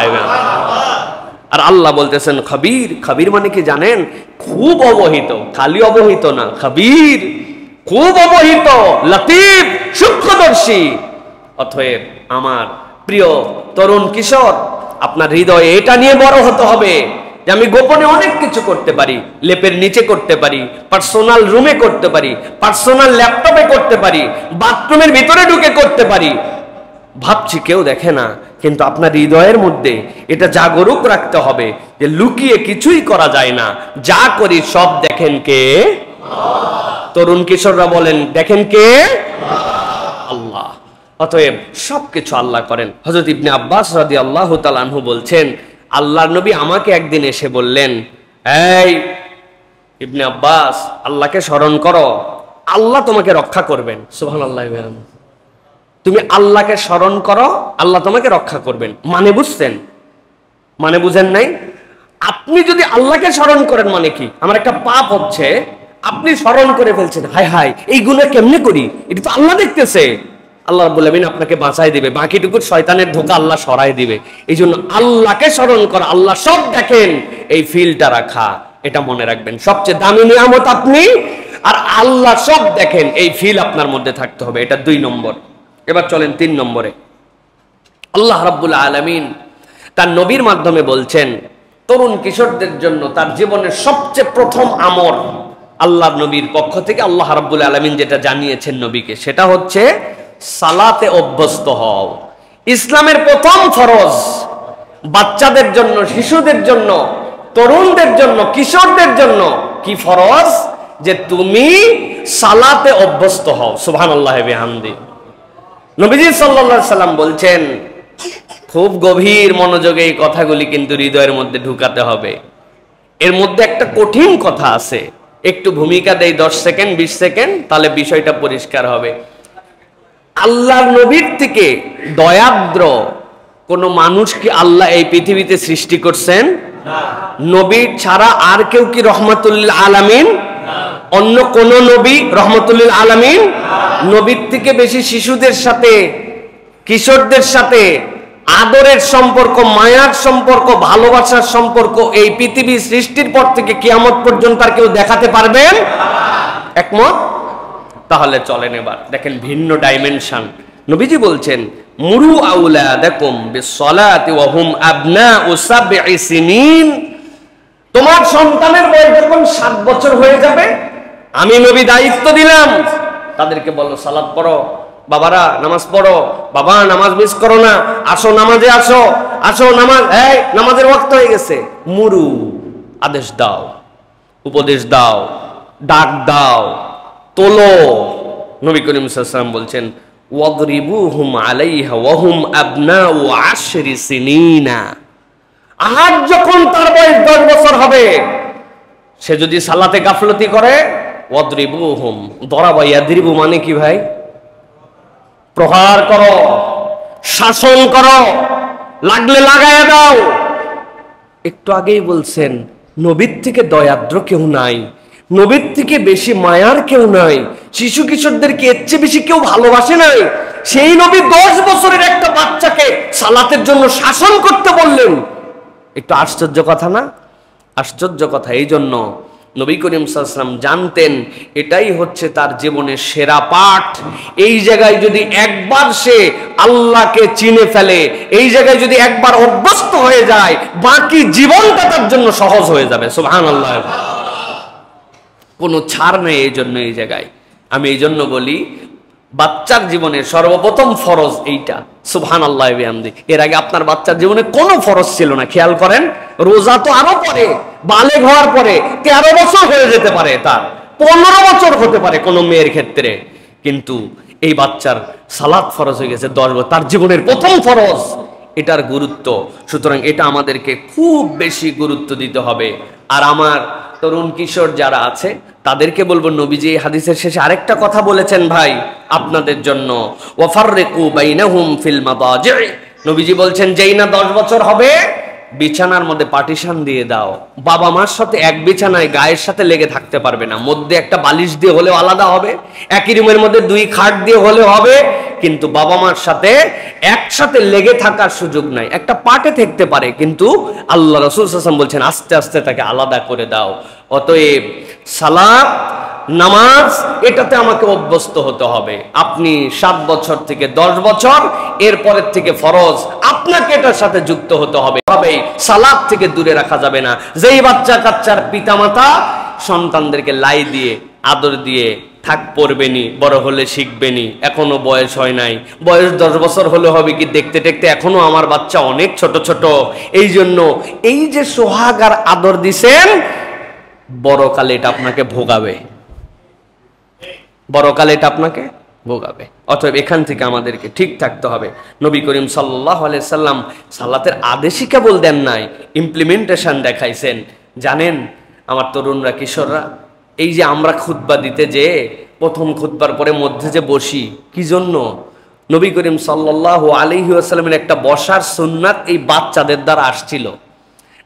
আর আল্লাহ বলতেছেন খাবীর। খাবীর মানে কি জানেন? খুব অবহিত, খালি অবহিত না, খাবীর খুব অবহিত, লতীফ সূক্ষ্মদর্শী। অতএব আমার প্রিয় তরুণ কিশোর, আপনার হৃদয়ে এটা নিয়ে বড় হতে হবে যে আমি গোপনে অনেক কিছু করতে পারি, লেপের নিচে করতে পারি, পার্সোনাল রুমে করতে পারি, পার্সোনাল ল্যাপটপে করতে পারি, বাথরুমের ভিতরে ঢুকে করতে পারি। ভাবছি কেউ দেখে না, কিন্তু আপনার হৃদয়ের মধ্যে এটা জাগরুক রাখতে হবে যে লুকিয়ে কিছুই করা যায় না, যা করি সব দেখেন কে? তরুণ কিশোররা বলেন, দেখেন কে? আল্লাহ। অতএব সবকিছু আল্লাহ করেন। হযরত ইবনে আব্বাস রাদিয়াল্লাহু তাআলা আনহু বলছেন, আল্লাহর নবী আমাকে একদিন এসে বললেন, এই ইবনে আব্বাস, আল্লাহকে স্মরণ করো, আল্লাহ তোমাকে রক্ষা করবেন। সুবহানাল্লাহ। তুমি আল্লাহকে স্মরণ করো, আল্লাহ তোমাকে রক্ষা করবেন। মানে বুঝছেন? মানে বুঝেন নাই? আপনি যদি আল্লাহকে স্মরণ করেন মানে কি? আমার একটা পাপ হচ্ছে, আপনি স্মরণ করে ফেলছেন, হায় হায় এই গুনাহ কেমনে করি, এটা তো আল্লাহ দেখতেছে। আল্লাহ রাব্বুল আমিন আপনাকে বাঁচাই দিবে, বাকিটুকু শয়তানের ধোঁকা আল্লাহ সরাই দিবে। এই জন্য আল্লাহকে স্মরণ করা, আল্লাহ সব দেখেন, এই ফিলটা রাখা, এটা মনে রাখবেন। সবচেয়ে দামি নিয়ামত আপনি, আর আল্লাহ সব দেখেন, এই ফিল আপনার মধ্যে থাকতে হবে। এটা 2 নম্বর। এবার চলেন 3 নম্বরে। আল্লাহ রাব্বুল আলামিন তার নবীর মাধ্যমে বলছেন তরুণ কিশোরদের জন্য তার জীবনের সবচেয়ে প্রথম আমর, আল্লাহর নবীর পক্ষ থেকে আল্লাহ রাব্বুল আলামিন যেটা জানিয়েছেন নবীকে, সেটা হচ্ছে সালাতে অভ্যস্ত হও। ইসলামের প্রথম ফরজ বাচ্চাদের জন্য, শিশুদের জন্য, তরুণদের জন্য, কিশোরদের জন্য কি ফরজ? যে তুমি সালাতে অভ্যস্ত হও। সুবহানাল্লাহ বিহামদি। নবীজি সাল্লাল্লাহু আলাইহি সাল্লাম বলছেন, খুব গভীর মনোযোগে এই কথাগুলি কিন্তু হৃদয়ের মধ্যে ঢুকাতে হবে। এর মধ্যে একটা কঠিন কথা আছে, একটু ভূমিকা দেই 10 সেকেন্ড 20 সেকেন্ড, তাহলে বিষয়টা পরিষ্কার হবে। আল্লাহর নবীর থেকে দয়াদ্র কোন মানুষ কি আল্লাহ এই পৃথিবীতে সৃষ্টি করছেন? নবী ছাড়া আর কেউ কি রহমাতুল্লিল আলামিন? অন্য কোন নবী রহমাতুল্লিল আলামিন? নবীর থেকে বেশি শিশুদের সাথে, কিশোরদের সাথে আদরের সম্পর্ক, মায়ার সম্পর্ক, ভালোবাসার সম্পর্ক এই পৃথিবী সৃষ্টির পর থেকে কিয়ামত পর্যন্ত আর কেউ দেখাতে পারবেন? একমত? তাহলে চলেন এবার দেখেন ভিন্ন ডাইমেনশন। নবীজি বলছেন, মুরু আউলাদাকুম বিসসালাতি ওয়া হুম আবনাউ 7 সিনিন। তোমার সন্তানের বয়স যখন 7 বছর হয়ে যাবে, আমি নবী দায়িত্ব দিলাম, তাদেরকে বলো সালাত পড়ো, বাবারা নামাজ পড়ো, বাবা নামাজ মিস করো না, আসো নামাজে আসো, আসো নামাজ, এই নামাজের ওয়াক্ত হয়ে গেছে। মুরু, আদেশ দাও, উপদেশ দাও, ডাক দাও, তোলো। নবী করিম সাল্লাল্লাহু আলাইহি ওয়াসাল্লাম বলছেন, ওয়াদরিবুহুম আলাইহা ওয়া হুম আবনাউ 10 সিনিনা। আজ যখন তার বয়স 10 বছর হবে, সে যদি সালাতে গাফলতি করে, ওয়াদরিবুহুম, দরাবা ইয়াদরিবু মানে কি ভাই? প্রহার করো, শাসন করো, লাগলে লাগায়া দাও। একটু আগেই বলছেন নবীর থেকে দয়াদ্র কেউ নাই, নবীর থেকে বেশি মায়ার কেউ নাই, শিশু কিশোরদেরকে এর চেয়ে বেশি কেউ ভালোবাসে নাই। সেই নবী 10 বছরের একটা বাচ্চাকে সালাতের জন্য শাসন করতে বললেন। একটু আশ্চর্য কথা না? আশ্চর্য কথা। এই জন্য নবী করিম সাল্লাল্লাহু আলাইহি ওয়াসাল্লাম জানতেন এটাই হচ্ছে তার জীবনের সেরা পাঠ। এই জায়গায় যদি একবার সে আল্লাহকে চিনে ফেলে, এই জায়গায় যদি একবার অভ্যস্ত হয়ে যায়, বাকি জীবনটা তার জন্য সহজ হয়ে যাবে। সুবহানাল্লাহ। কোনো ছাড় নেই এই জন্য এই জায়গায়। আমি এই জন্য বলি বাচ্চার জীবনে সর্বপ্রথম ফরজ এইটা। সুবহানাল্লাহ বিহামদি। এর আগে আপনার বাচ্চার জীবনে কোনো ফরজ ছিল না। খেয়াল করেন, রোজা তো আরো পরে, বালেগ হওয়ার পরে 13 বছর হয়ে যেতে পারে, তার 15 বছর হতে পারে কোনো মেয়ের ক্ষেত্রে, কিন্তু এই বাচ্চার সালাত ফরজ হয়ে গেছে 10 বছর, তার জীবনের প্রথম ফরজ। এটার গুরুত্ব, সুতরাং এটা আমাদেরকে খুব বেশি গুরুত্ব দিতে হবে। আর আমার তরুণ কিশোর যারা আছে তাদেরকে বলবো, নবীজি এই হাদিসের শেষে আরেকটা কথা বলেছেন ভাই আপনাদের জন্য, ওয়াফাররিকু বাইনাহুম ফিল মাদাজি। নবীজি বলছেন যেই না 10 বছর হবে, বিছানার মধ্যে পার্টিশন দিয়ে দাও। বাবা মার সাথে এক বিছানায় গায়ের সাথে লেগে থাকতে পারবে না, মধ্যে একটা বালিশ দিয়ে হলেও আলাদা হবে, একই রুমের মধ্যে 2 খাট দিয়ে হলেও হবে, কিন্তু বাবা মার সাথে একসাথে লেগে থাকার সুযোগ নাই। একটা পাটে থাকতে পারে, কিন্তু আল্লাহ রাসূল সাল্লাল্লাহু আলাইহি ওয়াসাল্লাম বলছেন আস্তে আস্তে তাকে আলাদা করে দাও। অতএব সালাত, নামাজ, এটাতে আমাকে অভ্যস্ত হতে হবে। আপনি 7 বছর থেকে 10 বছর, এরপরের থেকে ফরজ আপনাকে এটার সাথে যুক্ত হতে হবে। সালাত থেকে দূরে রাখা যাবে না। যেই বাচ্চা কাচ্চার পিতামাতা সন্তানদেরকে লাই দিয়ে আদর দিয়ে থাক পড়বেনি, বড় হলে শিখবেনি, এখনো বয়স হয় নাই, বয়স 10 বছর হলে হবে কি, দেখতে দেখতে এখনো আমার বাচ্চা অনেক ছোট ছোট। এই জন্য এই যে সোহাগ আর আদর দিছেন, বড়কালে এটা আপনাকে ভোগাবে, বড়কালে এটা আপনাকে ভোগাবে। অতএব এখান থেকে আমাদেরকে ঠিক থাকতে হবে। নবী করিম সাল্লাল্লাহু আলাইহি সাল্লাম সালাতের আদেশই কেবল দেন নাই, ইমপ্লিমেন্টেশন দেখাইছেন। জানেন আমার তরুণরা, কিশোররা, এই যে আমরা খুতবা দিতে যে প্রথম খুতবার পরে মধ্যে যে বসি, কি জন্য? নবী করিম সাল্লাল্লাহু আলাইহি ওয়াসাল্লামের একটা বসার সুন্নাত এই বাচ্চাদের দ্বারা আসছিল।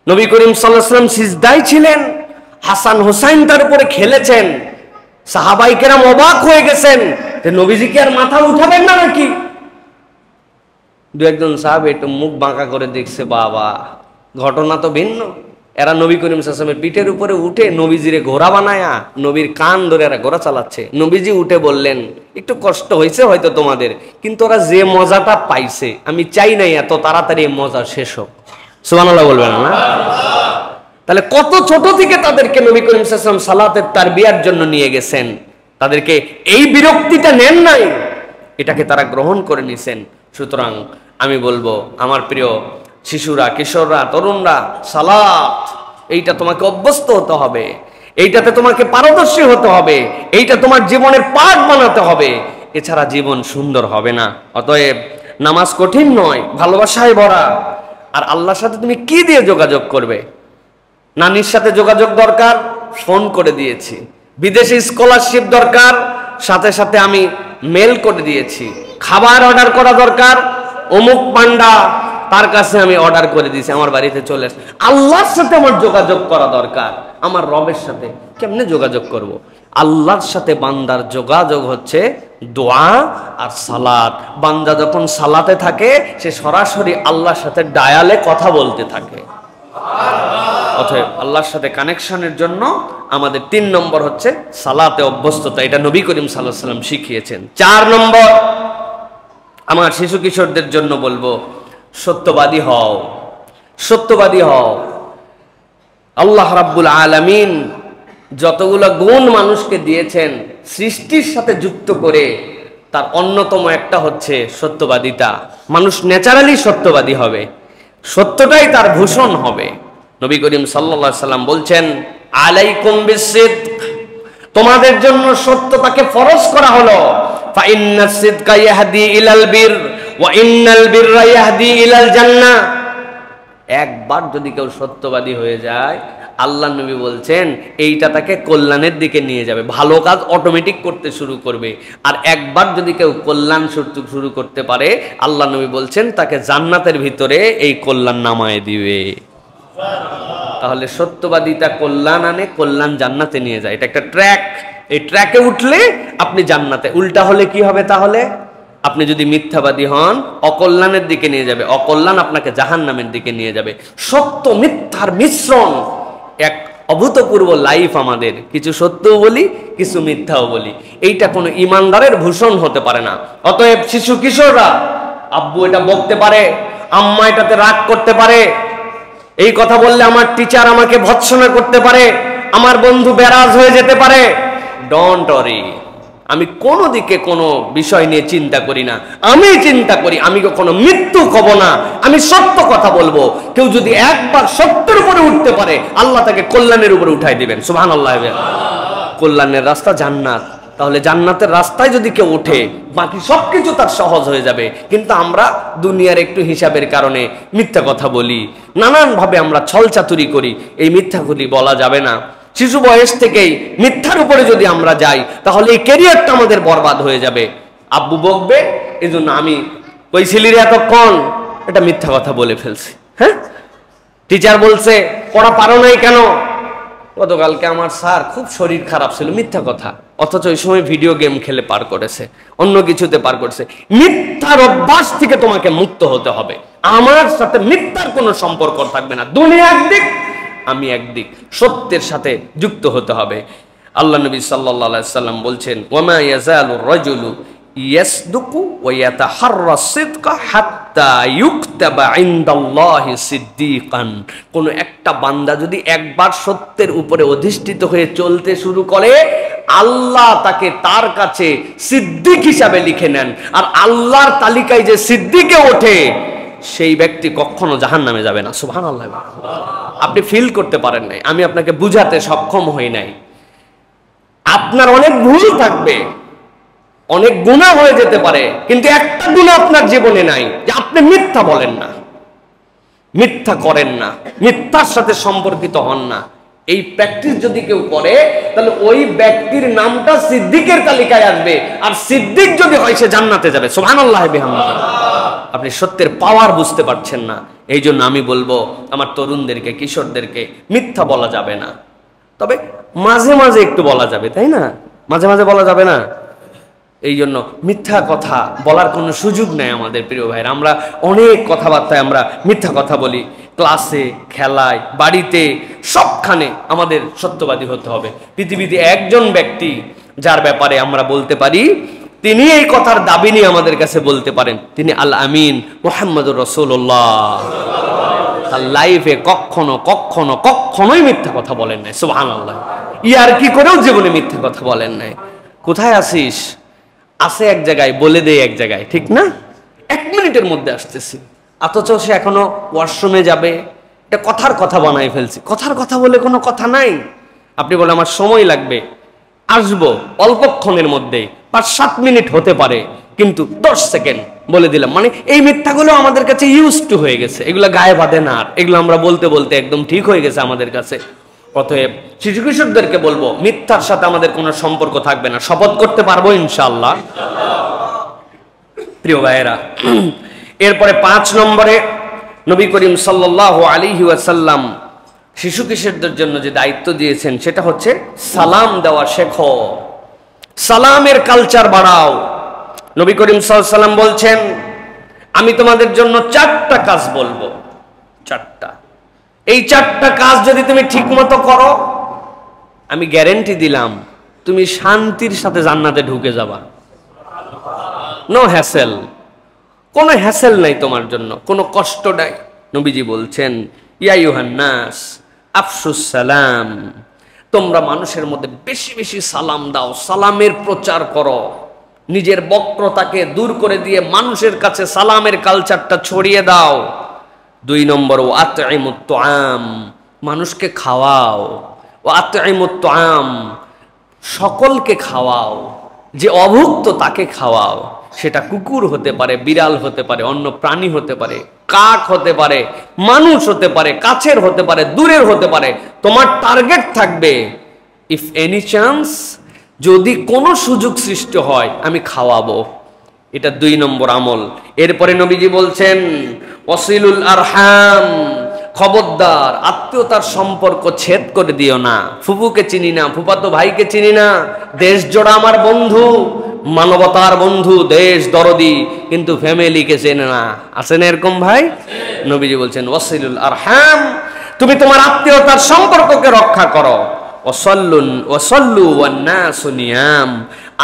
নবী করিম সাল্লাল্লাহু আলাইহি ওয়াসাল্লাম সিজদায় ছিলেন, হাসান হুসাইন তার উপরে খেলেছেন, সাহাবাই কেরাম অবাক হয়ে গেছেন যে নবীজি কি আর মাথা উঠাবেন না নাকি? 2-1 জন সাহাবী একটু মুখ বাঁকা করে দেখছে, বাবা ঘটনা তো ভিন্ন। এরা নবী করিম সাল্লাল্লাহু আলাইহি ওয়াসাল্লামের পিঠের উপরে উঠে নবীজিরে ঘোড়া বানায়া নবীর কান ধরে এরা ঘোড়া চালাচ্ছে। নবীজি উঠে বললেন, একটু কষ্ট হয়েছে হয়তো তোমাদের, কিন্তু ওরা যে মজাটা পাইছে আমি চাই নাই এত তাড়াতাড়ি এই মজা শেষ হোক। সুবহানাল্লাহ বলবেন না? তাহলে কত ছোট থেকে তাদেরকে নবী করিম সাল্লাল্লাহু আলাইহি ওয়াসাল্লাম সালাতের তারবিয়ার জন্য নিয়ে গেছেন, তাদেরকে এই বিরক্তিটা নেন নাই, এটাকে তারা গ্রহণ করে নিছেন। সুতরাং আমি বলবো আমার প্রিয় শিশুরা, কিশোররা, তরুণরা, সালাত এইটা তোমাকে অভ্যস্ত হতে হবে, এইটাতে তোমাকে পারদর্শী হতে হবে, এইটা তোমার জীবনের পাঠ বানাতে হবে, এছাড়া জীবন সুন্দর হবে না। অতএব নামাজ কঠিন নয়, ভালোবাসায় ভরা। আর আল্লাহর সাথে তুমি কি দিয়ে যোগাযোগ করবে? নানির সাথে যোগাযোগ দরকার, ফোন করে দিয়েছি। বিদেশে স্কলারশিপ দরকার, সাথে সাথে আমি মেল করে দিয়েছি। খাবার অর্ডার করা দরকার, অমুক পান্ডা তার কাছে আমি অর্ডার করে দিয়েছি, আমার বাড়িতে চলে আসে। আল্লাহর সাথে আমার যোগাযোগ করা দরকার, আমার রবের সাথে কেমনে যোগাযোগ করব? আল্লাহর সাথে বান্দার যোগাযোগ হচ্ছে দোয়া আর সালাত। বান্দা যখন সালাতে থাকে সে সরাসরি আল্লাহর সাথে ডায়ালে কথা বলতে থাকে। অতএব আল্লাহর সাথে কানেকশনের জন্য আমাদের 3 নম্বর হচ্ছে সালাতে অভ্যস্ততা। এটা নবী করিম সাল্লাল্লাহু আলাইহি ওয়াসাল্লাম শিখিয়েছেন। 4 নম্বর আমার শিশু কিশোরদের জন্য বলবো, সত্যবাদী হও, সত্যবাদী হও। আল্লাহ রাব্বুল আলামিন যতগুলো গুণ মানুষকে দিয়েছেন সৃষ্টির সাথে যুক্ত করে, তার অন্যতম একটা হচ্ছে সত্যবাদিতা। মানুষ ন্যাচারালি সত্যবাদী হবে, সত্যটাই তার ভূষণ হবে। নবী করিম সাল্লাল্লাহু আলাইহি সাল্লাম বলছেন, আলাইকুম বিসসিদক, তোমাদের জন্য সত্যতাকে ফরজ করা হলো। ফা ইন্নাস সিদকা ইয়াহদি ইলাল বির ওয়া ইন্নাল বিররা ইয়াহদি ইলাল জান্নাহ। একবার যদি কেউ সত্যবাদী হয়ে যায়, আল্লাহ নবী বলছেন এইটা তাকে কল্যাণের দিকে নিয়ে যাবে, ভালো কাজ অটোমেটিক করতে শুরু করবে। আর একবার যদি কেউ কল্যাণ শুরু করতে পারে, আল্লাহ নবী বলছেন তাকে জান্নাতের ভিতরে এই কল্যাণ নামায় দিবে। তাহলে সত্যবাদিতা কল্যাণ আনে, কল্যাণ জান্নাতে নিয়ে যায়। এটা একটা ট্র্যাক, এই ট্র্যাকে উঠলে আপনি জান্নাতে। উল্টা হলে কি হবে? তাহলে আপনি যদি মিথ্যাবাদী হন, অকল্যাণের দিকে নিয়ে যাবে, অকল্যাণ আপনাকে জাহান্নামের দিকে নিয়ে যাবে। সত্য মিথ্যার মিশ্রণ এক অভূতপূর্ব লাইফ আমাদের, কিছু সত্যও বলি, কিছু মিথ্যাও বলি। এইটা কোনো ইমানদারের ভূষণ হতে পারে না। অতএব শিশু কিশোররা, আব্বু এটা বকতে পারে, আম্মা এটাতে রাগ করতে পারে, এই কথা বললে আমার টিচার আমাকে ভৎসনা করতে পারে, আমার বন্ধু বেরাজ হয়ে যেতে পারে। ডোন্ট ওয়ারি, আমি কোনো দিকে কোনো বিষয় নিয়ে চিন্তা করি না। আমি চিন্তা করি আমি কখনো মৃত্যু কব না, আমি সত্য কথা বলবো। কেউ যদি একবার সত্যের উপরে উঠতে পারে, আল্লাহ তাকে কল্যাণের উপরে উঠাই দিবেন। সুবহানাল্লাহ। কল্যাণের রাস্তা জান্নাত। তাহলে জান্নাতের রাস্তায় যদি কেউ ওঠে, বাকি সবকিছু তার সহজ হয়ে যাবে। কিন্তু আমরা দুনিয়ার একটু হিসাবের কারণে মিথ্যা কথা বলি, নানানভাবে আমরা ছলচাতুরি করি। এই মিথ্যাগুলি বলা যাবে না। শিশু বয়স থেকেই মিথ্যার উপরে যদি আমরা যাই, তাহলে এই ক্যারিয়ারটা আমাদের বরবাদ হয়ে যাবে। আব্বু বকবে, এই জন্য আমি কইছিলি রে এতক্ষণ, এটা মিথ্যা কথা বলে ফেলছি। হ্যাঁ, টিচার বলছে পড়া পারো নাই কেন? গতকালকে আমার স্যার খুব শরীর খারাপ ছিল, মিথ্যা কথা। অথচ ওই সময় ভিডিও গেম খেলে পার করেছে, অন্য কিছুতে পার করেছে। মিথ্যার অভ্যাস থেকে তোমাকে মুক্ত হতে হবে। আমার সাথে মিথ্যার কোনো সম্পর্ক থাকবে না। দুনিয়া একদিক, আমি একদিক, সত্যের সাথে যুক্ত হতে হবে। আল্লাহ নবী সাল্লাল্লাহু আলাইহি সাল্লাম বলছেন, ওয়ামা ইয়াজালুর রাজুলু ইয়াসদুকু ওয়া ইয়াতাহাররা সিদকা হাত্তা ইউকতাবা ইনদাল্লাহি সিদ্দিকান। কোন একটা বান্দা যদি একবার সত্যের উপরে অধিষ্ঠিত হয়ে চলতে শুরু করে, আল্লাহ তাকে তার কাছে সিদ্দিক হিসাবে লিখে নেন। আর আল্লাহর তালিকায় যে সিদ্দিকে ওঠে, সেই ব্যক্তি কখনো জাহান্নামে যাবে না। সুবহানাল্লাহ। আপনি ফিল করতে পারেন নাই, আমি আপনাকে বুঝাতে সক্ষম হই নাই। আপনার অনেক ভুল থাকবে, অনেক গুনাহ হয়ে যেতে পারে, কিন্তু একটা গুনাহ আপনার জীবনে নাই যে আপনি মিথ্যা বলেন না, মিথ্যা করেন না, মিথ্যার সাথে সম্পর্কিত হন না। এই প্র্যাকটিস যদি কেউ করে, তাহলে ওই ব্যক্তির নামটা সিদ্দিকের তালিকায় আসবে। আর সিদ্দিক যদি হয়, সে জান্নাতে যাবে। সুবহানাল্লাহ বিহামদিহি। আপনি সত্যের পাওয়ার বুঝতে পারছেন না। এই জন্য আমি বলবো আমার তরুণদেরকে, কিশোরদেরকে, মিথ্যা বলা যাবে না। তবে মাঝে মাঝে একটু বলা যাবে, তাই না? মাঝে মাঝে বলা যাবে না? এই জন্য মিথ্যা কথা বলার কোনো সুযোগ নেই আমাদের প্রিয় ভাইরা। আমরা অনেক কথাবার্তায় আমরা মিথ্যা কথা বলি, ক্লাসে, খেলায়, বাড়িতে, সবখানে আমাদের সত্যবাদী হতে হবে। পৃথিবীতে একজন ব্যক্তি যার ব্যাপারে আমরা বলতে পারি তিনি এই কথার দাবি নিয়ে আমাদের কাছে বলতে পারেন, তিনি আল আমিন মুহাম্মদুর রাসূলুল্লাহ। তার লাইফে কখনো কখনো কখনোই মিথ্যা কথা বলেন নাই, সুবহানাল্লাহ। ইয়ার কি করেও জীবনে মিথ্যা কথা বলেন নাই। কোথায় আসিস? আসে এক জায়গায়, বলে দেয় এক জায়গায়, ঠিক না? 1 মিনিটের মধ্যে আসতেছি, অথচ সে এখনো ওয়াশরুমে যাবে। এটা কথার কথা বানাই ফেলছি। কথার কথা বলে কোনো কথা নাই। আপনি বলে আমার সময় লাগবে, আসবো অল্পক্ষণের মধ্যে, 5-7 মিনিট হতে পারে, কিন্তু 10 সেকেন্ড বলে দিলাম। মানে এই মিথ্যাগুলো আমাদের কাছে ইউজ টু হয়ে গেছে, এগুলো গায়ে বাঁধে না আর। এগুলো আমরা বলতে বলতে একদম ঠিক হয়ে গেছে আমাদের কাছে। অতএব শিশু কিশোরদেরকে বলবো, মিথ্যার সাথে আমাদের কোনো সম্পর্ক থাকবে না। শপথ করতে পারবো ইনশাআল্লাহ, প্রিয় ভাইয়েরা। এরপরে 5 নম্বরে নবী করিম সাল্লাল্লাহু আলাইহি ওয়াসাল্লাম শিশু কিশোরদের জন্য যে দায়িত্ব দিয়েছেন সেটা হচ্ছে সালাম দেওয়া শেখো, সালামের কালচার বাড়াও। নবী করিম সাল্লাল্লাহু আলাইহি ওয়াসাল্লাম বলছেন, আমি তোমাদের জন্য 4টা কাজ বলবো, 4টা। এই 4টা কাজ যদি তুমি ঠিক মতো করো, আমি গ্যারেন্টি দিলাম তুমি শান্তির সাথে জান্নাতে ঢুকে যাবা। নো হ্যাসেল, কোনো হ্যাসেল নাই তোমার জন্য, কোনো কষ্ট নাই। নবীজি বলছেন, ইয়া আইয়ুহান নাস আফশুস সালাম, তোমরা মানুষের মধ্যে বেশি বেশি সালাম দাও, সালামের প্রচার করো। নিজের বক্রতাকে দূর করে দিয়ে মানুষের কাছে সালামের কালচারটা ছড়িয়ে দাও। 2 নম্বর, ও আতঈমুত তুআম, মানুষকে খাওয়াও। ও আতঈমুত তুআম, সকলকে খাওয়াও। যে অভুক্ত তাকে খাওয়াও। সেটা কুকুর হতে পারে, বিড়াল হতে পারে, অন্য প্রাণী হতে পারে, কাক হতে পারে, মানুষ হতে পারে, কাছের হতে পারে, দূরের হতে পারে। তোমার টার্গেট থাকবে, ইফ এনি চান্স, যদি কোনো সুযোগ সৃষ্টি হয় আমি খাওয়াবো। এটা 2 নম্বর আমল। এরপরে নবীজি বলছেন, ওয়াসিলুল আরহাম, খবরদার আত্মীয়তার সম্পর্ক ছেদ করে দিও না। ফুফুকে চিনি না, ফুফাতো ভাইকে চিনি না, দেশ জোড়া আমার বন্ধু, মানবতার বন্ধু, দেশ দরদি, কিন্তু ফ্যামিলিকে চেনে না। আছেন এরকম ভাই? নবীজি বলছেন, ওয়াসিলুল আরহাম, তুমি তোমার আত্মীয়তার সম্পর্ককে রক্ষা করো। ওয়াসাল্লু ওয়ান নাসু নিয়াম,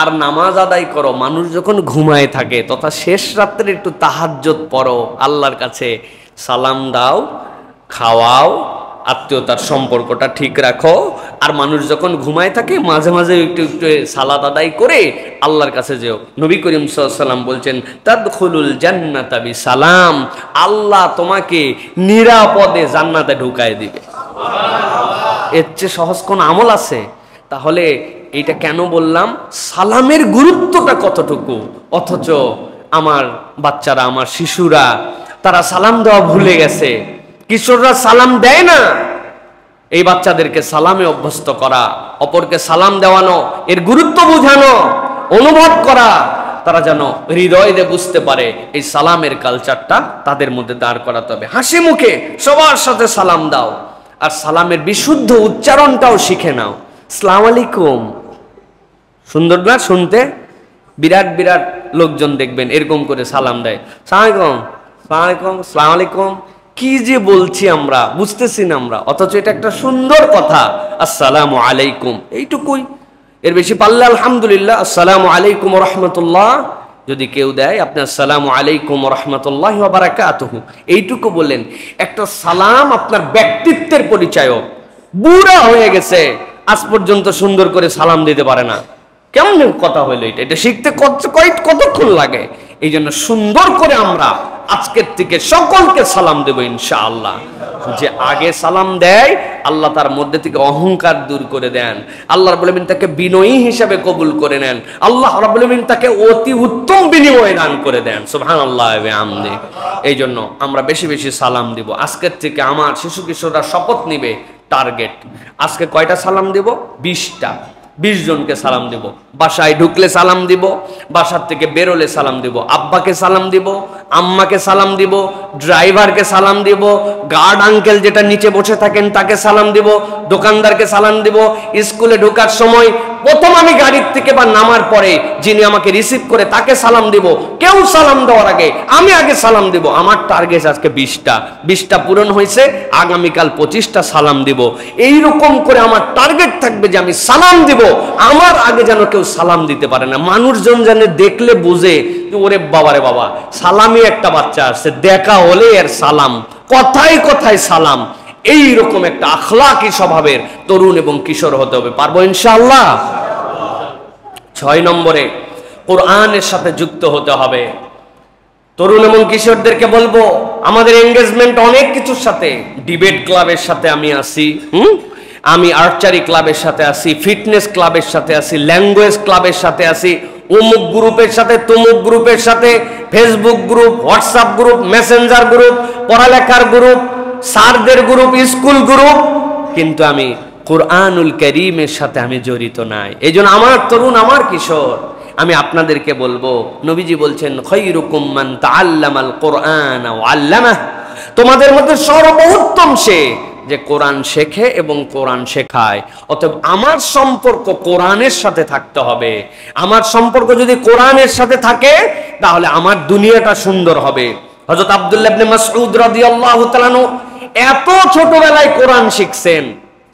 আর নামাজ আদায় করো মানুষ যখন ঘুমায় থাকে, তথা শেষ রাত্রে একটু তাহাজ্জুদ পড়ো, আল্লাহর কাছে সালাম দাও, খাওয়াও, আত্মীয়তার সম্পর্কটা ঠিক রাখো। আর মানুষ যখন ঘুমায় থাকে মাঝে মাঝে একটু একটু সালাত আদায় করে আল্লাহর কাছে যেও। নবী করিম সাল্লাল্লাহু আলাইহি ওয়াসাল্লাম বলছেন, তাদখুলুল জান্নাতা বিসালাম, আল্লাহ তোমাকে নিরাপদে জান্নাতে ঢুকায় দিবে। এর চেয়ে সহজ কোন আমল আছে? তাহলে এইটা কেন বললাম, সালামের গুরুত্বটা কতটুকু। অথচ আমার বাচ্চারা, আমার শিশুরা, তারা সালাম দেওয়া ভুলে গেছে। কিশোররা সালাম দেয় না। এই বাচ্চাদেরকে সালামে অভ্যস্ত করা, অপরকে সালাম দেওয়ানো, এর গুরুত্ব বোঝানো, অনুভব করা, তারা যেন হৃদয় দিয়ে বুঝতে পারে। এই সালামের কালচারটা তাদের মধ্যে দাঁড় করাতে হবে। হাসি মুখে সবার সাথে সালাম দাও, আর সালামের বিশুদ্ধ উচ্চারণটাও শিখে নাও। আসসালামু আলাইকুম, সুন্দর না শুনতে? বিরাট বিরাট লোকজন দেখবেন এরকম করে সালাম দেয়, সালাম আলাইকুম, সালাম আলাইকুম, সালাম আলাইকুম। কি যে বলছি আমরা, বুঝতেছি না আমরা, অথচ এটা একটা সুন্দর কথা, আসসালামু আলাইকুম, এইটুকুই। এর বেশি পারলে আলহামদুলিল্লাহ, আসসালামু আলাইকুম ওয়া রাহমাতুল্লাহ যদি কেউ দেয়, আপনি আসসালামু আলাইকুম ওয়া রাহমাতুল্লাহি ওয়া বারাকাতুহু এইটুকু বললেন। একটা সালাম আপনার ব্যক্তিত্বের পরিচয়ক। বুড়া হয়ে গেছে, আজ পর্যন্ত সুন্দর করে সালাম দিতে পারে না, কেমন কথা হইলো এটা? এটা শিখতে কতক্ষণ লাগে? এই জন্য সুন্দর করে আমরা আজকের থেকে সকলকে সালাম দেব ইনশাআল্লাহ। যে আগে সালাম দেয়, আল্লাহ তার মধ্যে থেকে অহংকার দূর করে দেন। আল্লাহ রাব্বুল আলামিন তাকে বিনয়ী হিসাবে কবুল করে নেন। আল্লাহ রাব্বুল আলামিন তাকে অতি উত্তম বিনিময় দান করে দেন। সুবহানাল্লাহ ওয়া বিহামদিহি। এই জন্য আমরা বেশি বেশি সালাম দিব। আজকের থেকে আমার শিশু কিশোররা শপথ নিবে, টার্গেট আজকে কয়টা সালাম দেব? 20টা। 20 জনকে সালাম দিব। বাসায় ঢুকলে সালাম দিব, বাসার থেকে বেরোলে সালাম দিব, আব্বাকে সালাম দিব, আম্মাকে সালাম দিব, ড্রাইভারকে সালাম দিব, গার্ড আঙ্কেল যেটা নিচে বসে থাকেন তাকে সালাম দিব, দোকানদারকে সালাম দিব, স্কুলে ঢোকার সময় প্রথম আমি গাড়ির থেকে বা নামার পরে যিনি আমাকে রিসিভ করে তাকে সালাম দিব, কেউ সালাম দেওয়ার আগে আমি আগে সালাম দিব। আমার টার্গেট আজকে 20টা পূরণ হয়েছে, আগামীকাল 25টা সালাম দিব। এইরকম করে আমার টার্গেট থাকবে যে আমি সালাম দিব, আমার আগে যেন কেউ সালাম দিতে পারে না। মানুষজন যেন দেখলে বুঝে ওরে বাবারে বাবা, সালামি একটা বাচ্চা আসছে, দেখা হলে এর সালাম, কথায় কথায় সালাম। এই রকম একটা আখলাকি স্বভাবের তরুণ এবং কিশোর হতে হবে। পারবো ইনশাআল্লাহ। 6 নম্বরে কোরআনের সাথে যুক্ত হতে হবে। তরুণ এবং কিশোরদেরকে বলবো, আমাদের এঙ্গেজমেন্ট অনেক কিছুর সাথে। ডিবেট ক্লাবের সাথে আমি আছি, আমি আর্চারি ক্লাবের সাথে আছি, ফিটনেস ক্লাবের সাথে আছি, ল্যাঙ্গুয়েজ ক্লাবের সাথে আছি, অমুক গ্রুপের সাথে, তমুক গ্রুপের সাথে, Facebook group, WhatsApp group, Messenger group, পড়ালেখার গ্রুপ, স্যারদের গ্রুপ, স্কুল গ্রুপ, কিন্তু আমি কোরআনুল কারীমের সাথে আমি জড়িত নাই। এই জন্য আমার তরুণ, আমার কিশোর, আমি আপনাদেরকে বলবো, নবীজি বলছেন খায়রুকুম মান তাআল্লামাল কোরআন ওয়া আল্লামাহ, তোমাদের মধ্যে সর্বোত্তম সে যে কোরআন শেখে এবং কোরআন শেখায়। অতএব আমার সম্পর্ক কোরআনের সাথে থাকতে হবে। আমার সম্পর্ক যদি কোরআনের সাথে থাকে তাহলে আমার দুনিয়াটা সুন্দর হবে। হযরত আব্দুল্লাহ ইবনে মাসউদ রাদিয়াল্লাহু তাআলা এত ছোটবেলায় কোরআন শিখছেন,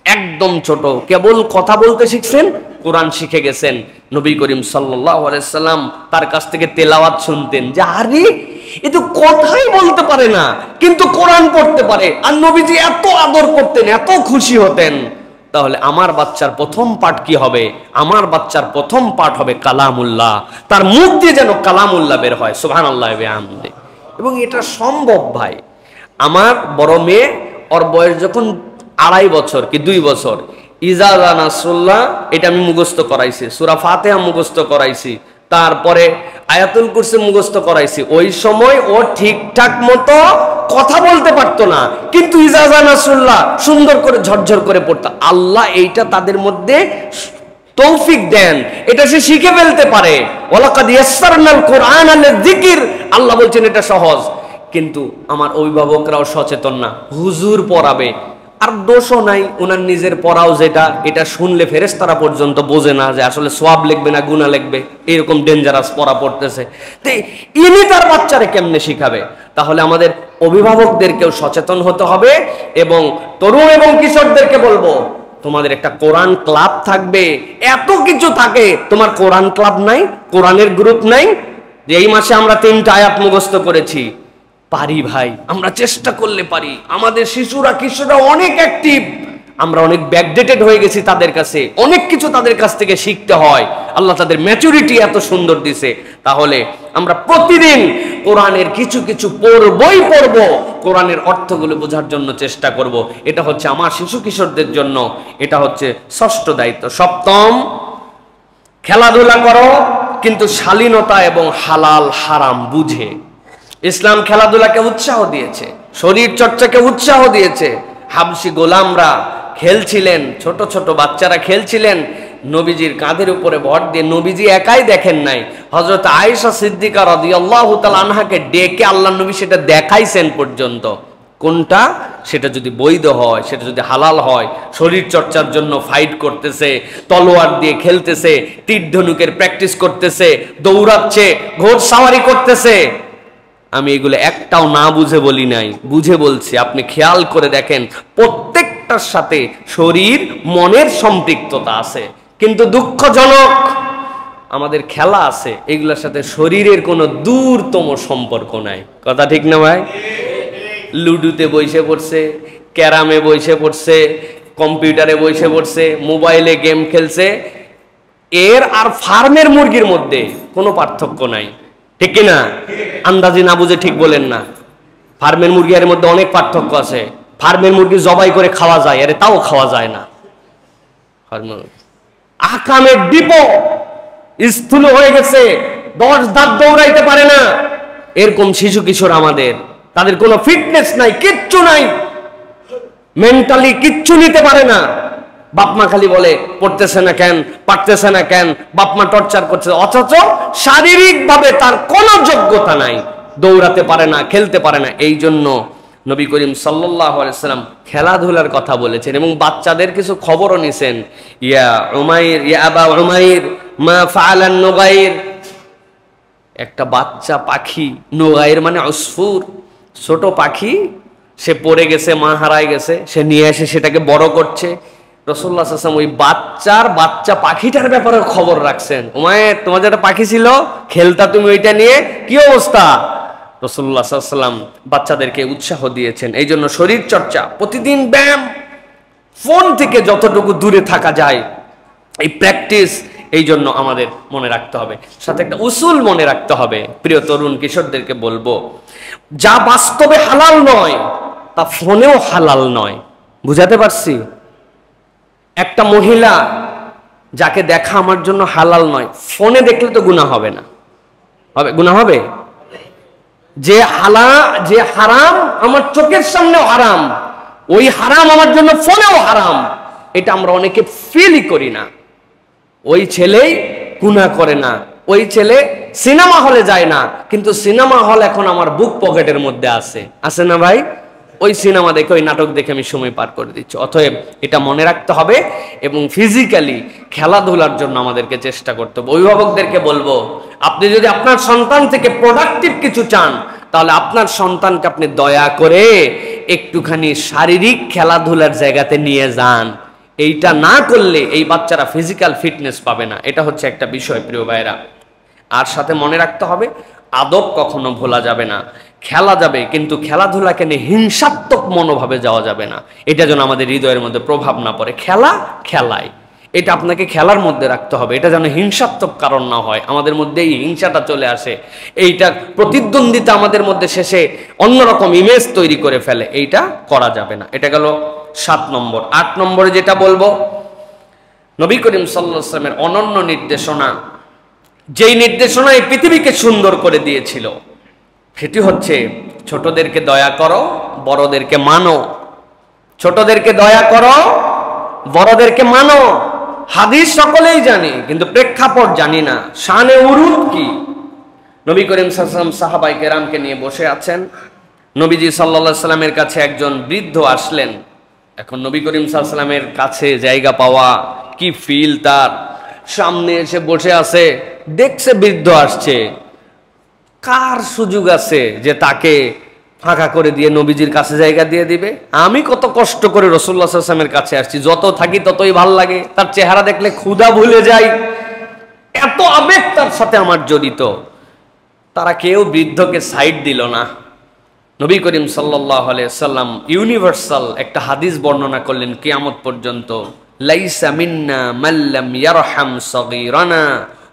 একদম ছোট, কেবল কথা বলতে শিখছেন, কোরআন শিখে গেছেন। নবী করিম সাল্লাল্লাহু আলাইহি সাল্লাম তার কাছ থেকে তেলাওয়াত শুনতেন, যে আরে এ তো কথাই বলতে পারে না কিন্তু কোরআন পড়তে পারে। আর নবীজি এত আদর করতেন, এত খুশি হতেন। তাহলে আমার বাচ্চার প্রথম পাঠ কি হবে? আমার বাচ্চার প্রথম পাঠ হবে কালামুল্লাহ। তার মুখ দিয়ে যেন কালামুল্লাহ বের হয়, সুবহানাল্লাহি ওয়া বিহামদিহি। এবং এটা সম্ভব ভাই। আমার বড় মেয়ে, ওর বয়স যখন 2.5 বছর কি 2 বছর, ইজা জা নাসরুল্লাহ এটা আমি মুখস্থ করাইছি, সূরা ফাতিহা মুখস্থ করাইছি, তারপরে আয়াতুল কুরসি মুখস্থ করাইছি। ওই সময় ও ঠিকঠাক মতো কথা বলতে পারতো না, কিন্তু ইজা জা নাসরুল্লাহ সুন্দর করে ঝরঝর করে পড়তো। আল্লাহ এইটা তাদের মধ্যে তৌফিক দেন, এটা সে শিখে ফেলতে পারে। ওয়ালাকাদ ইয়াসসারনাল কুরআনা লিযিকর, আল্লাহ বলছেন এটা সহজ। কিন্তু আমার অভিভাবকরাও সচেতন না, হুজুর পড়াবে, আর দোষও নাই, ওনার নিজের পড়াও যেটা, এটা শুনলে ফেরেশতারা পর্যন্ত বোঝে না যে আসলে সওয়াব লিখবে না গুনাহ লিখবে, এরকম ডেঞ্জারাস পড়া পড়তেছে। তো ইনি তার বাচ্চারে কেমনে শিখাবে? তাহলে আমাদের অভিভাবকদেরকেও সচেতন হতে হবে। এবং তরুণ এবং কিশোরদেরকে বলবো, তোমাদের একটা কোরআন ক্লাব থাকবে। এত কিছু থাকে, তোমার কোরআন ক্লাব নাই, কোরআনের গ্রুপ নাই। যে এই মাসে আমরা 3টা আয়াত মুখস্থ করেছি, পারি ভাই, আমরা চেষ্টা করলে পারি। আমাদের শিশুরা কিশোররা অনেক অ্যাক্টিভ, আমরা অনেক ব্যাকডেটেড হয়ে গেছি তাদের কাছে, অনেক কিছু তাদের কাছ থেকে শিখতে হয়। আল্লাহ তাদের ম্যাচুরিটি এত সুন্দর দিছে। তাহলে আমরা প্রতিদিন কোরআনের কিছু কিছু পড়বই পড়ব, কোরআনের অর্থগুলো বোঝার জন্য চেষ্টা করব। এটা হচ্ছে আমার শিশু কিশোরদের জন্য, এটা হচ্ছে 6ষ্ঠ দায়িত্ব। 7ম, খেলাধুলা করো কিন্তু শালীনতা এবং হালাল হারাম বুঝে। ইসলাম খেলাধুলাকে উৎসাহ দিয়েছে, শরীর চর্চাকে উৎসাহ দিয়েছে। হাবশি গোলামরা খেলছিলেন, ছোট ছোট বাচ্চারা খেলছিলেন, নবীজির কাঁধের উপরে ভর দিয়ে। নবীজি একাই দেখেন নাই, হযরত আয়েশা সিদ্দিকা রাদিয়াল্লাহু তাআলা আনহাকে ডেকে আল্লাহ নবী সেটা দেখাইছেন পর্যন্ত। কোনটা? সেটা যদি বৈধ হয়, সেটা যদি হালাল হয়, শরীর চর্চার জন্য ফাইট করতেছে, তলোয়ার দিয়ে খেলতেছে, তীর ধনুকের প্র্যাকটিস করতেছে, দৌড়াচ্ছে, ঘোড়সাওয়ারি করতেছে। আমি এগুলো একটাও না বুঝে বলি নাই, বুঝে বলছি। আপনি খেয়াল করে দেখেন, প্রত্যেকটার সাথে শরীর মনের সম্পৃক্ততা আছে। কিন্তু দুঃখজনক, আমাদের খেলা আছে, এগুলোর সাথে শরীরের কোনো দূরতম সম্পর্ক নাই। কথা ঠিক না ভাই? লুডুতে বসে পড়ছে, ক্যারামে বসে পড়ছে, কম্পিউটারে বসে পড়ছে, মোবাইলে গেম খেলছে। এর আর ফার্মের মুরগির মধ্যে কোনো পার্থক্য নাই, ঠিক কিনা? আন্দাজি না বুঝে ঠিক বলেন না। ফার্মের মুরগি এর মধ্যে অনেক পার্থক্য আছে। ফার্মের মুরগি জবাই করে খাওয়া যায়, আরে তাও খাওয়া যায় না। আকামের ডিপো স্থূল হয়ে গেছে, 10 ধাপ দৌড়াইতে পারে না। এরকম শিশু কিশোর আমাদের, তাদের কোনো ফিটনেস নাই, কিচ্ছু নাই, মেন্টালি কিচ্ছু নিতে পারে না। বাপমা খালি বলে পড়তেছে না কেন, পারতেছে না কেন, বাপমা টর্চার করছে, অথচ শারীরিক ভাবে তার কোনো যোগ্যতা নাই, দৌড়াতে পারে না, খেলতে পারে না। এই জন্য নবী করিম সাল্লাল্লাহু আলাইহি ওয়াসাল্লাম খেলাধুলার কথা বলেছেন এবং বাচ্চাদের কিছু খবরও নিছেন। ইয়া উমাইর, ইয়া আবা উমাইর, মা ফাআলান নুগাইর। একটা বাচ্চা পাখি, নুগাইর মানে উসফুর, ছোট পাখি, সে পড়ে গেছে, মা হারায় গেছে, সে নিয়ে এসে সেটাকে বড় করছে। রাসূলুল্লাহ সাল্লাল্লাহু আলাইহি ওয়াসাল্লাম ওই বাচ্চা পাখিটার ব্যাপারে খবর রাখছেন। উমাইর, তোমার যেটা পাখি ছিল, খেলতা তুমি, ওইটা নিয়ে কি অবস্থা? রাসূলুল্লাহ সাল্লাল্লাহু আলাইহি ওয়াসাল্লাম বাচ্চাদেরকে উৎসাহ দিয়েছেন। এই জন্য শরীর চর্চা, প্রতিদিন ব্যায়াম, ফোন থেকে যতটুকু দূরে থাকা যায় এই প্র্যাকটিস, এই জন্য আমাদের মনে রাখতে হবে। সাথে একটা উসুল মনে রাখতে হবে। প্রিয় তরুণ কিশোরদেরকে বলবো, যা বাস্তবে হালাল নয় তা ফোনেও হালাল নয়। বুঝাতে পারছি? একটা মহিলা যাকে দেখা আমার জন্য হালাল নয়, ফোনে দেখলে তো গুনাহ হবে না? হবে? গুনাহ হবে? যে হারাম আমার চোখের সামনেও হারাম, ওই হারাম আমার জন্য ফোনেও হারাম, এটা আমরা অনেকে ফিলই করি না। ওই ছেলেই গুনাহ করে না, ওই ছেলে সিনেমা হলে যায় না, কিন্তু সিনেমা হল এখন আমার বুক পকেটের মধ্যে আছে না ভাই? ওই সিনেমা দেখে, ওই নাটক দেখে আমি সময় পার করে দিচ্ছি। অতএব এটা মনে রাখতে হবে এবং ফিজিক্যালি খেলাধুলার জন্য আমাদেরকে চেষ্টা করতে হবে। অভিভাবকদেরকে বলবো, আপনি যদি আপনার সন্তান থেকে প্রোডাক্টিভ কিছু চান, তাহলে আপনার সন্তানকে আপনি দয়া করে একটুখানি শারীরিক খেলাধুলার জায়গাতে নিয়ে যান। এইটা না করলে এই বাচ্চারা ফিজিক্যাল ফিটনেস পাবে না। এটা হচ্ছে একটা বিষয় প্রিয় ভাইরা। আর সাথে মনে রাখতে হবে, আদব কখনো ভোলা যাবে না। খেলা যাবে, কিন্তু খেলাধুলাকে নিয়ে হিংসাত্মক মনোভাবে যাওয়া যাবে না। এটা যেন আমাদের হৃদয়ের মধ্যে প্রভাব না পড়ে। খেলায় এটা আপনাকে খেলার মধ্যে রাখতে হবে, এটা যেন হিংসাত্মক কারণ না হয়, আমাদের মধ্যে এই হিংসাটা চলে আসে, এইটা প্রতিদ্বন্দ্বিতা আমাদের মধ্যে শেষে অন্যরকম ইমেজ তৈরি করে ফেলে। এইটা করা যাবে না। এটা গেল 7 নম্বর। 8 নম্বরে যেটা বলবো, নবী করিম সাল্লাল্লাহু আলাইহি ওয়াসাল্লামের অনন্য নির্দেশনা, যেই নির্দেশনা এই পৃথিবীকে সুন্দর করে দিয়েছিল, সেটি হচ্ছে ছোটদেরকে দয়া করো, বড়দেরকে মানো। ছোটদেরকে দয়া করো, বড়দেরকে মানো। হাদিস সকলেই জানি, কিন্তু প্রেক্ষাপট জানি না। শানে উরুদ কি? নবী করিম সাল্লাল্লাহু আলাইহি ওয়াসাল্লাম সাহাবায়ে কেরামকে নিয়ে বসে আছেন। নবীজি সাল্লাল্লাহু আলাইহি ওয়াসাল্লামের কাছে একজন বৃদ্ধ আসলেন। এখন নবী করিম সাল্লাল্লাহু আলাইহি ওয়াসাল্লামের কাছে জায়গা পাওয়া কি ফিল তার! সামনে এসে বসে আছে, দেখছে বৃদ্ধ আসছে, কার সুযোগ আছে যে তাকে ফাঁকা করে দিয়ে নবীজির কাছে জায়গা দিয়ে দিবে? আমি কত কষ্ট করে রাসূলুল্লাহ সাল্লাল্লাহু আলাইহি ওয়াসাল্লামের কাছে আসছি, যত থাকি ততই ভাল লাগে, তার চেহারা দেখলে ক্ষুধা ভুলে যাই, এত আবেগ তার সাথে আমার জড়িত। তারা কেউ বৃদ্ধকে সাইড দিল না। নবী করিম সাল্লাল্লাহু আলাইহি ওয়াসাল্লাম ইউনিভার্সাল একটা হাদিস বর্ণনা করলেন কিয়ামত পর্যন্ত, লাইসা মিন্না মান লাম ইয়ারহাম সগীরানা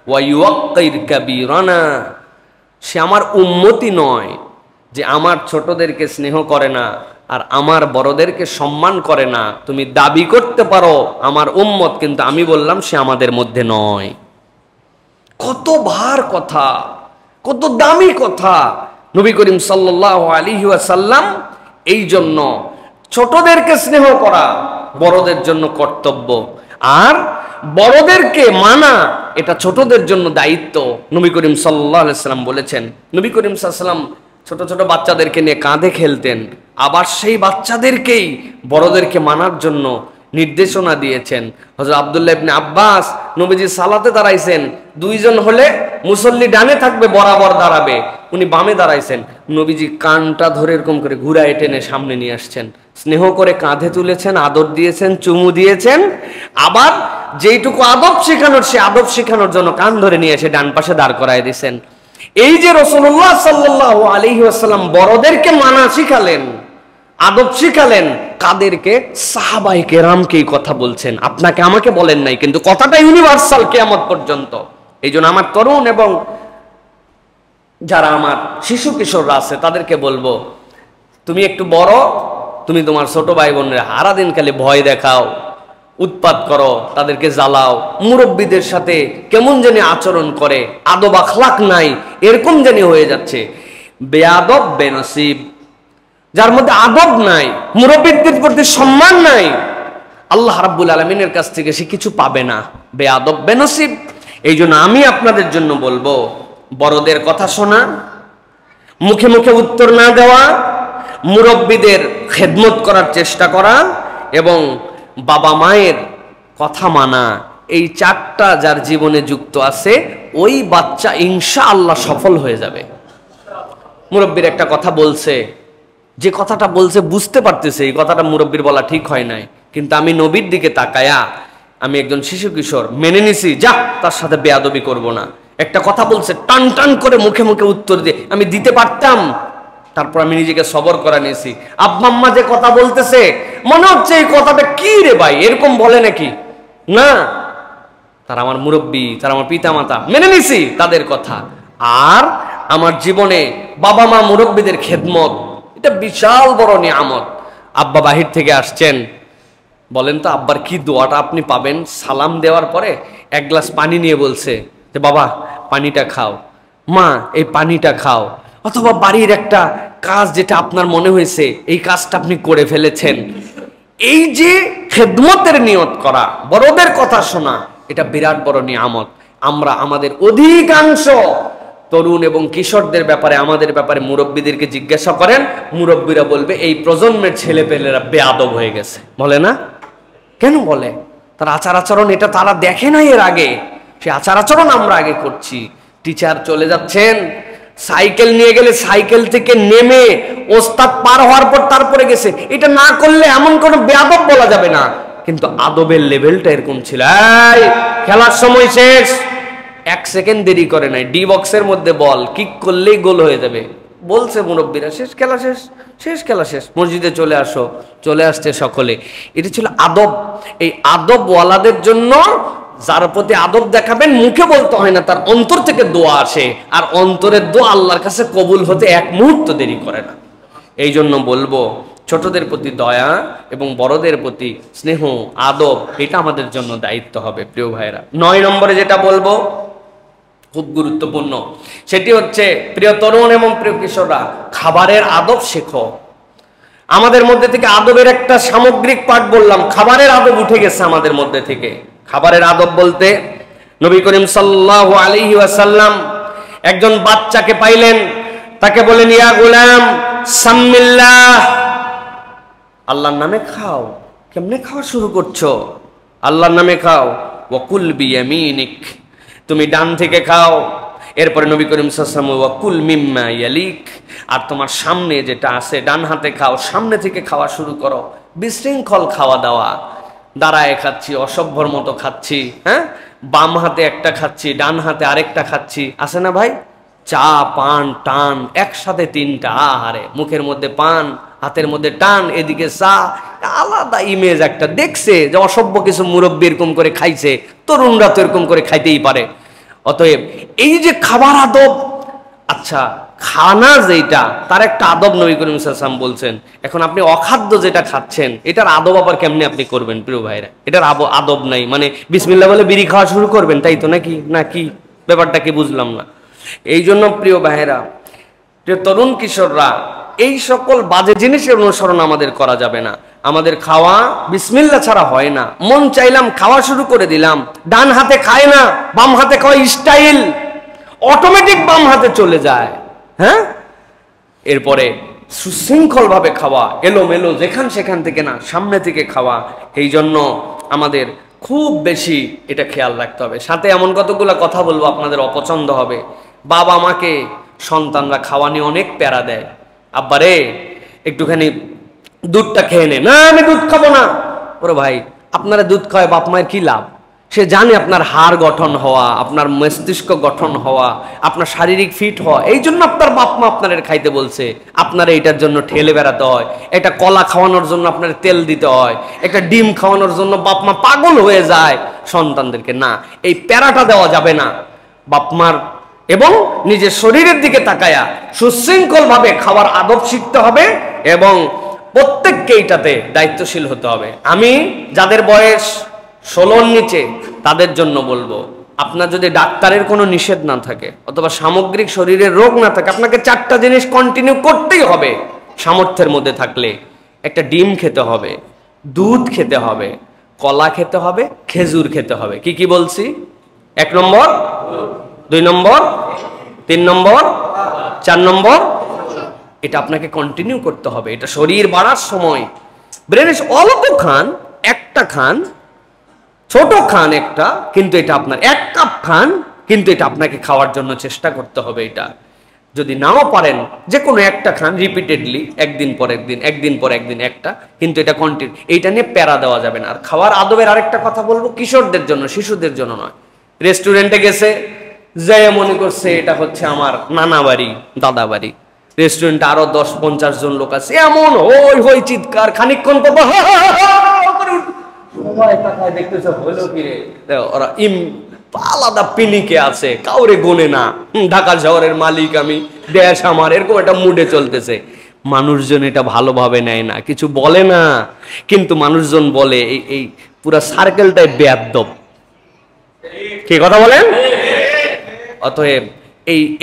ওয়া ইউক্কির কাবীরানা। সে আমার উম্মতি নয় যে আমার ছোটদেরকে স্নেহ করে না আর আমার বড়দেরকে সম্মান করে না। তুমি দাবি করতে পারো আমার উম্মত, কিন্তু আমি বললাম সে আমাদের মধ্যে নয়। কত ভার কথা, কত দামি কথা! নবী করিম সাল্লাল্লাহু আলাইহি ওয়াসাল্লাম এই জন্য ছোটদেরকে স্নেহ করা বড়দের জন্য কর্তব্য, আর বড়দেরকে মানা এটা ছোটদের জন্য দায়িত্ব। নবী করিম সাল্লাল্লাহু আলাইহি ওয়াসাল্লাম বলেছেন, নবী করিম সাল্লাল্লাহু আলাইহি ওয়াসাল্লাম ছোট ছোট বাচ্চাদেরকে নিয়ে কাঁধে খেলতেন, আবার সেই বাচ্চাদেরকেই বড়দেরকে মানার জন্য নির্দেশনা দিয়েছেন। হযরত আব্দুল্লাহ ইবনে আব্বাস নবীজি সালাতে দাঁড়াইছেন, দুইজন হলে মুসল্লি ডানে থাকবে, বরাবর দাঁড়াবে, উনি বামে দাঁড়াইছেন, নবীজি কানটা ধরে এরকম করে ঘুরায় টেনে সামনে নিয়ে আসছেন, স্নেহ করে কাঁধে তুলেছেন, আদর দিয়েছেন, চুমু দিয়েছেন, আবার যেইটুকু আদব শেখানোর সে আদব শেখানোর জন্য কান ধরে নিয়ে এসে ডান পাশে দাঁড় করায় দিয়েছেন। এই যে রাসূলুল্লাহ সাল্লাল্লাহু আলাইহি ওয়াসাল্লাম বড়দেরকে মানা শিখালেন, আদব শিখালেন, কাদেরকে? সাহাবায়ে কেরামকে এই কথা বলছেন, আপনাকে আমাকে বলেন নাই, কিন্তু কথাটা ইউনিভার্সাল কিয়ামত পর্যন্ত। এই জন্য আমার তরুণ এবং যারা আমার শিশু কিশোররা আছে তাদেরকে বলবো, তুমি একটু বড়, তুমি তোমার ছোট ভাই বোনের সারাদিন খালি ভয় দেখাও, উৎপাত করো, তাদেরকে জ্বালাও, মুরব্বীদের সাথে কেমন জানি আচরণ করে, আদব আখলাক নাই, এরকম জানি হয়ে যাচ্ছে। বেয়াদব বেনসিব, যার মধ্যে আদব নাই, মুরব্বীদের প্রতি সম্মান নাই, আল্লাহ রাব্বুল আলামিনের কাছ থেকে সে কিছু পাবে না। বেয়াদব বেনসিব। এই জন্য আমি আপনাদের জন্য বলবো, বড়দের কথা শোনা, মুখে মুখে উত্তর না দেওয়া, মুরব্বীদের খেদমত করার চেষ্টা করা এবং বাবা মায়ের কথা মানা, এই চারটা যার জীবনে যুক্ত আছে ওই বাচ্চা ইনশাআল্লাহ সফল হয়ে যাবে। মুরব্বীর একটা কথা বলছে, যে কথাটা বলছে বুঝতে পারতেছে এই কথাটা মুরব্বীর বলা ঠিক হয় নাই, কিন্তু আমি নবীর দিকে তাকায়া আমি একজন শিশু কিশোর মেনে নিছি, যা তার সাথে বেয়াদবি করব না। একটা কথা বলছে, টান টান করে মুখে মুখে উত্তর দিয়ে আমি দিতে পারতাম, তারপর আমি নিজেকে সবর করা নিয়েছি। আব্বা আম্মা যে কথা বলতেছে মনে হচ্ছে এই কথাটা কি রে ভাই, এরকম বলে নাকি, না তারা আমার মুরব্বী, তারা আমার পিতা মাতা, মেনে নিছি তাদের কথা। আর আমার জীবনে বাবা মা মুরব্বীদের খেদমত, এটা বিশাল বড় নিয়ামত। আব্বা বাহির থেকে আসছেন, বলেন তো আব্বার কি দোয়াটা আপনি পাবেন? সালাম দেওয়ার পরে এক গ্লাস পানি নিয়ে বলছে যে বাবা পানিটা খাও, মা এই পানিটা খাও। অথবা বাড়ির একটা কাজ যেটা আপনার মনে হয়েছে এই কাজটা আপনি করে ফেলেছেন। এই যে খেদমতের নিয়ত করা, বড়দের কথা শোনা, এটা বিরাট বড় নিয়ামত। আমরা আমাদের অধিকাংশ তরুণ এবং কিশোরদের ব্যাপারে, আমাদের ব্যাপারে মুরব্বীদেরকে জিজ্ঞাসা করেন, মুরব্বীরা বলবে এই প্রজন্মের ছেলেপেলেরা বেয়াদব হয়ে গেছে। বলে না? কেন বলে? তার আচার আচরণ এটা তারা দেখে না এর আগে, সে আচার আচরণ আমরা আগে করছি। টিচার চলে যাচ্ছেন, সাইকেল নিয়ে গেলে সাইকেল থেকে নেমে ওস্তাদ পার হওয়ার পর তারপরে গেছে, এটা না করলে এমন কোনো বেয়াদব বলা যাবে না, কিন্তু আদবের লেভেলটা এরকম ছিল। এই খেলার সময় শেষ, 1 সেকেন্ড দেরি করে নাই, ডি বক্সের মধ্যে বল কিক করলেই গোল হয়ে যাবে। বলছে মুরব্বীরা শেষ খেলা শেষ, শেষ খেলা শেষ, মসজিদে চলে আসো। চলে আসছে সকলে। এটা ছিল আদব। এই আদব ওয়ালাদের জন্য যার প্রতি আদব দেখাবেন মুখে বলতে হয় না, তার অন্তর থেকে দোয়া আসে, আর অন্তরের দোয়া আল্লাহর কাছে কবুল হতে 1 মুহূর্ত দেরি করে না। এই জন্য বলবো ছোটদের প্রতি দয়া এবং বড়দের প্রতি স্নেহ আদব, এটা আমাদের জন্য দায়িত্ব হবে প্রিয় ভাইরা। 9 নম্বরে যেটা বলবো খুব গুরুত্বপূর্ণ, সেটি হচ্ছে প্রিয় তরুণ এবং প্রিয় কিশোররা, খাবারের আদব শেখো। আমাদের মধ্যে থেকে আদবের একটা সামগ্রিক পাঠ বললাম, খাবারের আদব উঠে গেছে আমাদের মধ্যে থেকে। খাবারের আদব বলতে নবী করিম সাল্লাল্লাহু আলাইহি ওয়াসাল্লাম একজন বাচ্চাকে পাইলেন, তাকে বলেন ইয়া গোলাম সাম্মিল্লাহ, আল্লাহর নামে খাও। কেমনে খাওয়া শুরু করছো? আল্লাহর নামে খাও। ওয়াকুল বিয়ামিনিক, তুমি ডান থেকে খাও। এরপরে নবী করিম সাল্লাল্লাহু আলাইহি ওয়াসাল্লাম ওয়াকুল মিম্মা ইয়ালিক, আর তোমার সামনে যেটা আছে ডান হাতে খাও, সামনে থেকে খাওয়া শুরু করো। বিশৃঙ্খল খাওয়া দাওয়া, দাঁড়ায় খাচ্ছি, অসভ্যর মতো খাচ্ছি, হ্যাঁ, বাম হাতে একটা খাচ্ছি, ডান হাতে আরেকটা খাচ্ছি, আছে না ভাই? চা পান টান একসাথে 3টা, আহারে, মুখের মধ্যে পান, হাতের মধ্যে টান, এদিকে চা, আলাদা ইমেজ একটা দেখছে যে অসভ্য কিছু মুরব্বী এরকম করে খাইছে, তরুণরা তো এরকম করে খাইতেই পারে। অতএব এই যে খাবার আদব, আচ্ছা খানা যেটা তার একটা আদব নবী করিম সাল্লাল্লাহু আলাইহি ওয়াসাল্লাম বলছেন। এখন আপনি অখাদ্য যেটা খাচ্ছেন এটার আদব আবার কেমনে আপনি করবেন প্রিয় ভাইরা? এটার আদব নাই, মানে বিসমিল্লাহ বলে বিড়ি খাওয়া শুরু করবেন তাই তো নাকি? নাকি ব্যাপারটা কি বুঝলাম না। এই জন্য প্রিয় ভাইরা, প্রিয় তরুণ কিশোররা, এই সকল বাজে জিনিসের অনুসরণ আমাদের করা যাবে না। আমাদের খাওয়া বিসমিল্লাহ ছাড়া হয় না। মন চাইলাম খাওয়া শুরু করে দিলাম, ডান হাতে খায় না, বাম হাতে খাওয়া স্টাইল, অটোমেটিক বাম হাতে চলে যায়, হ্যাঁ। এরপরে সুশৃঙ্খল ভাবে খাওয়া, এলোমেলো যেখান সেখান থেকে না, সামনে থেকে খাওয়া। এই জন্য আমাদের খুব বেশি এটা খেয়াল রাখতে হবে। সাথে এমন কতগুলো কথা বলবো আপনাদের অপছন্দ হবে। বাবা মাকে সন্তানরা খাওয়া নিয়ে অনেক প্যারা দেয়। আব্বারে একটুখানি দুধটা খেয়ে নে, না আমি দুধ খাবো না। ওরে ভাই, আপনারা দুধ খাওয়ায় বাপ মায়ের কি লাভ? সে জানে আপনার হাড় গঠন হওয়া, আপনার মস্তিষ্ক গঠন হওয়া, আপনার শারীরিক ফিট হওয়া, এই জন্য আপনার বাপ মা আপনার খাইতে বলছে। আপনারা এটার জন্য ঠেলে বেড়াতে হয়, একটা কলা খাওয়ানোর জন্য আপনার তেল দিতে হয়, একটা ডিম খাওয়ানোর জন্য বাপ মা পাগল হয়ে যায় সন্তানদেরকে। না, এই প্যারাটা দেওয়া যাবে না। বাপ মার এবং নিজের শরীরের দিকে তাকায়া সুশৃঙ্খল ভাবে খাবার আদব শিখতে হবে এবং প্রত্যেককে এইটাতে দায়িত্বশীল হতে হবে। আমি যাদের বয়স 16-র নিচে তাদের জন্য বলবো, আপনার যদি ডাক্তারের কোনো নিষেধ না থাকে অথবা সামগ্রিক শরীরের রোগ না থাকে, আপনাকে 4টা জিনিস কন্টিনিউ করতেই হবে। সামর্থ্যের মধ্যে থাকলে একটা ডিম খেতে হবে, দুধ খেতে হবে, কলা খেতে হবে, খেজুর খেতে হবে। কি কি বলছি? 1 নম্বর, 2 নম্বর, 3 নম্বর, 4 নম্বর, এটা আপনাকে কন্টিনিউ করতে হবে। এটা শরীর বাড়ার সময় ব্রেনে অল্প খান, একটা খান, ছোট খান একটা, কিন্তু এটা আপনার 1 কাপ খান, কিন্তু এটা আপনাকে খাওয়ার জন্য চেষ্টা করতে হবে। এটা যদি নাও পারেন যে কোনো একটা খান রিপিটেডলি, একদিন পর একদিন, একদিন পর একদিন একটা, কিন্তু এটা কন্টিনিউ, এইটা নিয়ে প্যারা দেওয়া যাবে না। আর খাওয়ার আদবের আরেকটা কথা বলবো, কিশোরদের জন্য, শিশুদের জন্য নয়। রেস্টুরেন্টে গেছে, যে মনে করছে এটা হচ্ছে আমার নানা বাড়ি, দাদা বাড়ি, রেস্টুরেন্টে আরো 10-50 জন লোক আছে, এমন হই হই চিৎকার, খানিকক্ষণ পর সবাই তাকায় দেখতেছে হলো কি রে, ওরা আলাদা পিনিকে আছে, কাউরে গোনে না, ঢাকা শহরের মালিক আমি, দেশ আমার, এরকম একটা মুডে চলতেছে। মানুষজন এটা ভালোভাবে নেয় না, কিছু বলে না, কিন্তু মানুষজন বলে এই পুরা সার্কেলটাই বেয়াদব। কি কথা বলেন? অতএব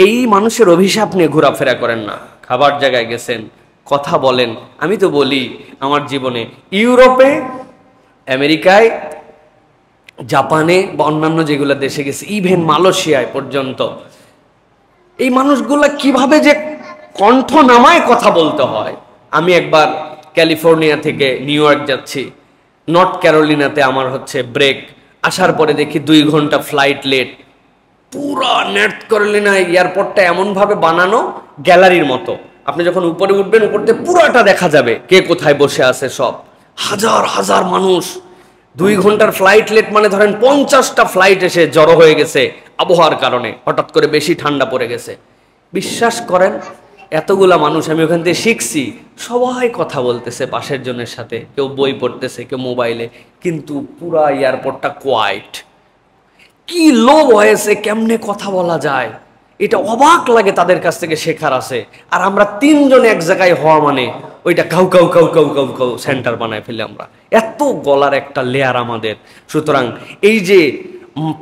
এই মানুষের অভিশাপ নিয়ে ঘোরাফেরা করেন না। খাবার জায়গায় গেছেন, কথা বলেন। আমি তো বলি আমার জীবনে ইউরোপে, আমেরিকায়, জাপানে বা অন্যান্য যেগুলো দেশে গেছে, ইভেন মালয়েশিয়ায় পর্যন্ত, এই মানুষগুলা কিভাবে যে কণ্ঠ নামায় কথা বলতে হয়। আমি একবার ক্যালিফোর্নিয়া থেকে নিউ ইয়র্ক যাচ্ছি, নর্থ ক্যারোলিনাতে আমার হচ্ছে ব্রেক, আসার পরে দেখি 2 ঘন্টা ফ্লাইট লেট। পুরা নর্থ ক্যারোলিনা এয়ারপোর্টটা এমনভাবে বানানো গ্যালারির মতো, আপনি যখন উপরে উঠবেন উপর থেকে পুরাটা দেখা যাবে কে কোথায় বসে আছে সব, হাজার হাজার মানুষ। 2 ঘন্টার ফ্লাইট লেট মানে ধরেন 50টা ফ্লাইট এসে জড়ো হয়ে গেছে আবহাওয়ার কারণে, হঠাৎ করে বেশি ঠান্ডা পড়ে গেছে। বিশ্বাস করেন এতগুলা মানুষ, আমি ওখান থেকে শিখছি, সবাই কথা বলতেছে পাশের জনের সাথে, কেউ বই পড়তেছে, কেউ মোবাইলে, কিন্তু পুরা এয়ারপোর্টটা কোয়াইট। কি লো ভয়েসে কেমনে কথা বলা যায়, এটা অবাক লাগে, তাদের কাছ থেকে শেখার আছে। আর আমরা 3 জন এক জায়গায় হওয়া মানে ওইটা cow cow cow cow cow cow centre বানায় ফেলে আমরা, এত গলার একটা লেয়ার আমাদের। সুতরাং এই যে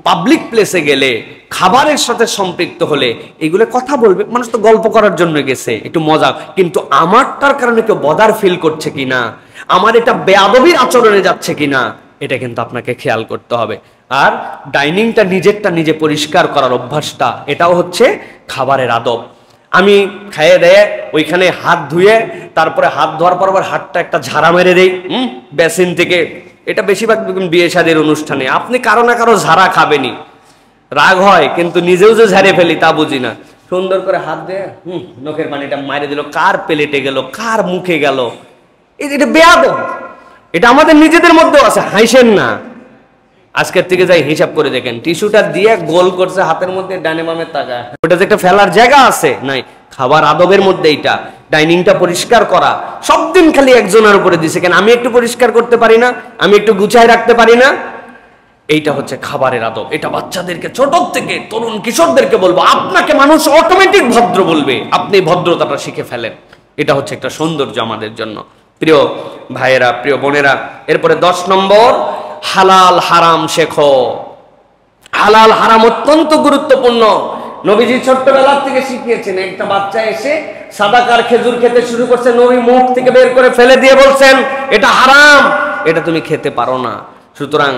পাবলিক প্লেসে গেলে, খাবারের সাথে সম্পৃক্ত হলে, এগুলো কথা বলবে। মানুষ তো গল্প করার জন্য গেছে, একটু মজা, কিন্তু আমারটার কারণে কেউ বদার ফিল করছে কিনা, আমার এটা বেয়াদবির আচরণে যাচ্ছে কিনা, এটা কিন্তু আপনাকে খেয়াল করতে হবে। আর ডাইনিংটা নিজেরটা নিজে পরিষ্কার করার অভ্যাসটা, এটাও হচ্ছে খাবারের আদব। আমি খাইয়ে দেয় ওইখানে হাত ধুয়ে, তারপরে হাত ধোয়ার পর আবার হাতটা একটা ঝাড়া মেরে দেই বেসিন থেকে। এটা বেশিরভাগ বিয়ে শাদীর অনুষ্ঠানে আপনি কারো না কারো ঝাড়া খাবেনি, রাগ হয়, কিন্তু নিজেও যে ঝাড়ে ফেলি তা বুঝি না। সুন্দর করে হাত দিয়ে নখের পানিটা মাইরে দিল, কার প্লেটে গেল, কার মুখে গেল, এটা বেয়াদব। এটা আমাদের নিজেদের মধ্যেও আছে, হাসেন না। আজকের থেকে যাই হিসাব করে দেখেন, টিস্যুটা দিয়ে গোল করছে হাতের মধ্যে, ডানে বামে তাকায়, ওটা যে একটা ফেলার জায়গা আছে নাই। খাবার আদবের মধ্যে এইটা, ডাইনিংটা পরিষ্কার করা। সব দিন খালি একজনের উপরে দিছে কেন, আমি একটু পরিষ্কার করতে পারি না, আমি একটু গুছায় রাখতে পারি না। এইটা হচ্ছে খাবারের আদব। এটা বাচ্চাদেরকে ছোট থেকে, তরুণ কিশোরদেরকে বলবো, আপনাকে মানুষ অটোমেটিক ভদ্র বলবে, আপনি ভদ্রতাটা শিখে ফেলেন। এটা হচ্ছে একটা সৌন্দর্য আমাদের জন্য। প্রিয় ভাইয়েরা, প্রিয় বোনেরা, এরপরে 10 নম্বর, হালাল হারাম শেখো। হালাল হারাম অত্যন্ত গুরুত্বপূর্ণ। নবীজি ছোট্টবেলা থেকে শিখিয়েছেন। একটা বাচ্চা এসে সাদাকার খেজুর খেতে শুরু করছে, নবী মুখ থেকে বের করে ফেলে দিয়ে বলছেন এটা হারাম, এটা তুমি খেতে পারো না। সুতরাং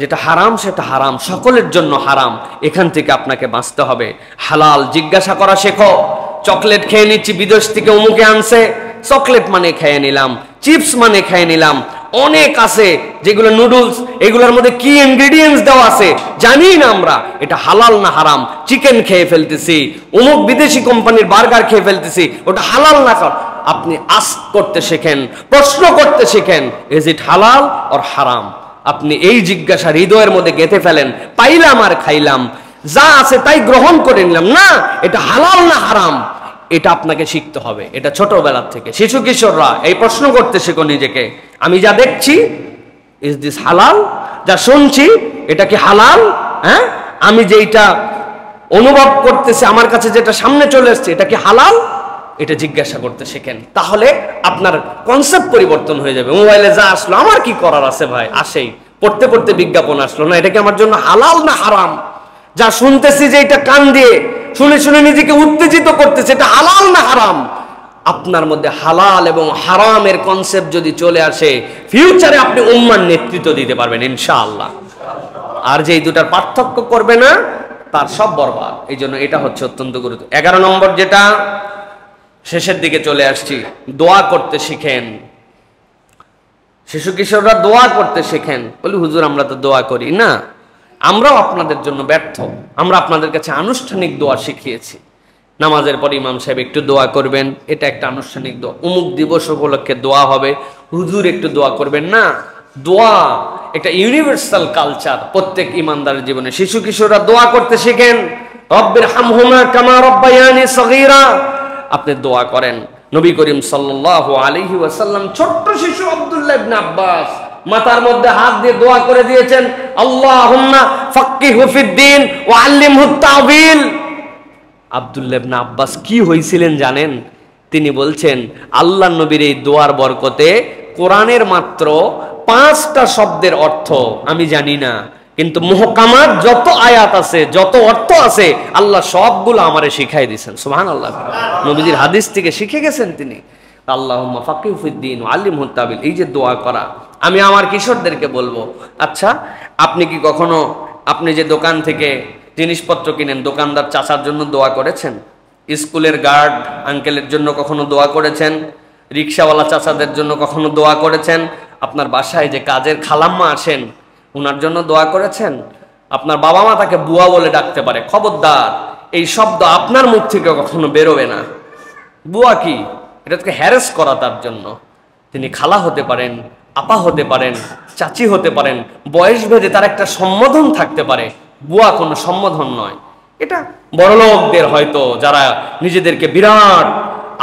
যেটা হারাম সেটা হারাম, সকলের জন্য হারাম। এখান থেকে আপনাকে বাঁচতে হবে। হালাল জিজ্ঞাসা করা শেখো। চকলেট খেয়ে নিচ্ছি, বিদেশ থেকে অমুকে আনছে, চকলেট মানে খেয়ে নিলাম, চিপস মানে খেয়ে নিলাম, অনেক আছে যেগুলো নুডলস, এগুলোর মধ্যে কি ইনগ্রেডিয়েন্টস দেওয়া আছে জানি না আমরা, এটা হালাল না হারাম। চিকেন খেয়ে ফেলতেছি, অমুক বিদেশি কোম্পানির বার্গার খেয়ে ফেলতেছি, ওটা হালাল না হারাম। আপনি আস্ক করতে শেখেন, প্রশ্ন করতে শেখেন, ইজ ইট হালাল অর হারাম। আপনি এই জিজ্ঞাসা হৃদয়ের মধ্যে গেঁথে ফেলেন, পাইলাম আর খাইলাম, যা আছে তাই গ্রহণ করে নিলাম, না এটা হালাল না হারাম, এটা আপনাকে শিখতে হবে। এটা ছোটবেলা থেকে। শিশু কিশোররা এই প্রশ্ন করতে শেখো নিজেকে, আমি যা দেখছি ইজ দিস হালাল, যা শুনছি এটা কি হালাল, হ্যাঁ, আমি যেটা অনুভব করতেছি, আমার কাছে যেটা সামনে চলে আসছে এটা কি হালাল, এটা জিজ্ঞাসা করতে শেখেন। তাহলে আপনার কনসেপ্ট পরিবর্তন হয়ে যাবে। মোবাইলে যা আসলো আমার কি করার আছে ভাই, আসেই, পড়তে পড়তে বিজ্ঞাপন আসলো না, এটা কি আমার জন্য হালাল না হারাম, যা শুনতেছি যে এটা কান দিয়ে শুনে শুনে নিজেকে উত্তেজিত করতেছে, এটা হালাল না হারাম। আপনার মধ্যে হালাল এবং হারামের কনসেপ্ট যদি চলে আসে, ফিউচারে আপনি উম্মার নেতৃত্ব দিতে পারবেন ইনশাআল্লাহ। আর যে এই দুটার পার্থক্য করবে না তার সব বরবাদ। এই জন্য এটা হচ্ছে অত্যন্ত গুরুত্ব। 11 নম্বর যেটা, শেষের দিকে চলে আসছি। দোয়া করতে শিখেন। শিশু কিশোররা দোয়া করতে শেখেন। বলি হুজুর আমরা তো দোয়া করি না। আমরাও আপনাদের জন্য ব্যর্থ। আমরা আপনাদের কাছে আনুষ্ঠানিক দোয়া শিখিয়েছি। নামাজের পর ইমাম সাহেব একটু দোয়া করবেন, এটা একটা আনুষ্ঠানিক দোয়া। অমুক দিবস উপলক্ষে দোয়া হবে, হুজুর একটু দোয়া করবেন না। দোয়া একটা ইউনিভার্সাল কালচার প্রত্যেক ইমানদারের জীবনে। শিশু কিশোররা দোয়া করতে শিখেন। রব্বির হামহুমা কামা রব্বায়ানি সগীরা, আপনি দোয়া করেন। নবী করিম সাল্লাল্লাহু আলাইহি ওয়াসাল্লাম ছোট্ট শিশু আব্দুল্লাহ ইবনে আব্বাস মাথার মধ্যে হাত দিয়ে দোয়া করে দিয়েছেন, আল্লাহুম্মা ফাক্কিহু ফিদ্দীন ওয়া আল্লিমহু তা'বিল। আব্দুল্লাহ ইবনে আব্বাস কি হয়েছিলেন জানেন? তিনি বলছেন আল্লাহ নবীর এই দোয়ার বরকতে কোরআনের মাত্র 5টা শব্দের অর্থ আমি জানি না, কিন্তু মুহকামাত যত আয়াত আছে, যত অর্থ আছে, আল্লাহ সবগুলো আমারে শিখাই দিয়েছেন। সুবহানাল্লাহ। নবীজির হাদিস থেকে শিখে গেছেন তিনি। আল্লাহুম্মা ফাক্কিহু ফিদ্দীন ওয়া আল্লিমহু তা'বিল, এই যে দোয়া করা, আমি আমার কিশোরদেরকে বলবো, আচ্ছা আপনি কি কখনো আপনি যে দোকান থেকে জিনিসপত্র কিনেন, দোকানদার চাচার জন্য দোয়া করেছেন? স্কুলের গার্ড আঙ্কেলের জন্য কখনো দোয়া করেছেন? রিক্সাওয়ালা চাচাদের জন্য কখনো দোয়া করেছেন? আপনার বাসায় যে কাজের খালাম্মা আসেন ওনার জন্য দোয়া করেছেন? আপনার বাবা মা তাকে বুয়া বলে ডাকতে পারে, খবরদার এই শব্দ আপনার মুখ থেকে কখনো বেরোবে না। বুয়া কি? এটা তাকে হ্যারাস করা তার জন্য। তিনি খালা হতে পারেন, আপা হতে পারেন, চাচি হতে পারেন, বয়স ভেদে তার একটা সম্বোধন থাকতে পারে। বুয়া কোনো সম্বোধন নয়। এটা বড়লোকদের হয়তো যারা নিজেদেরকে বিরাট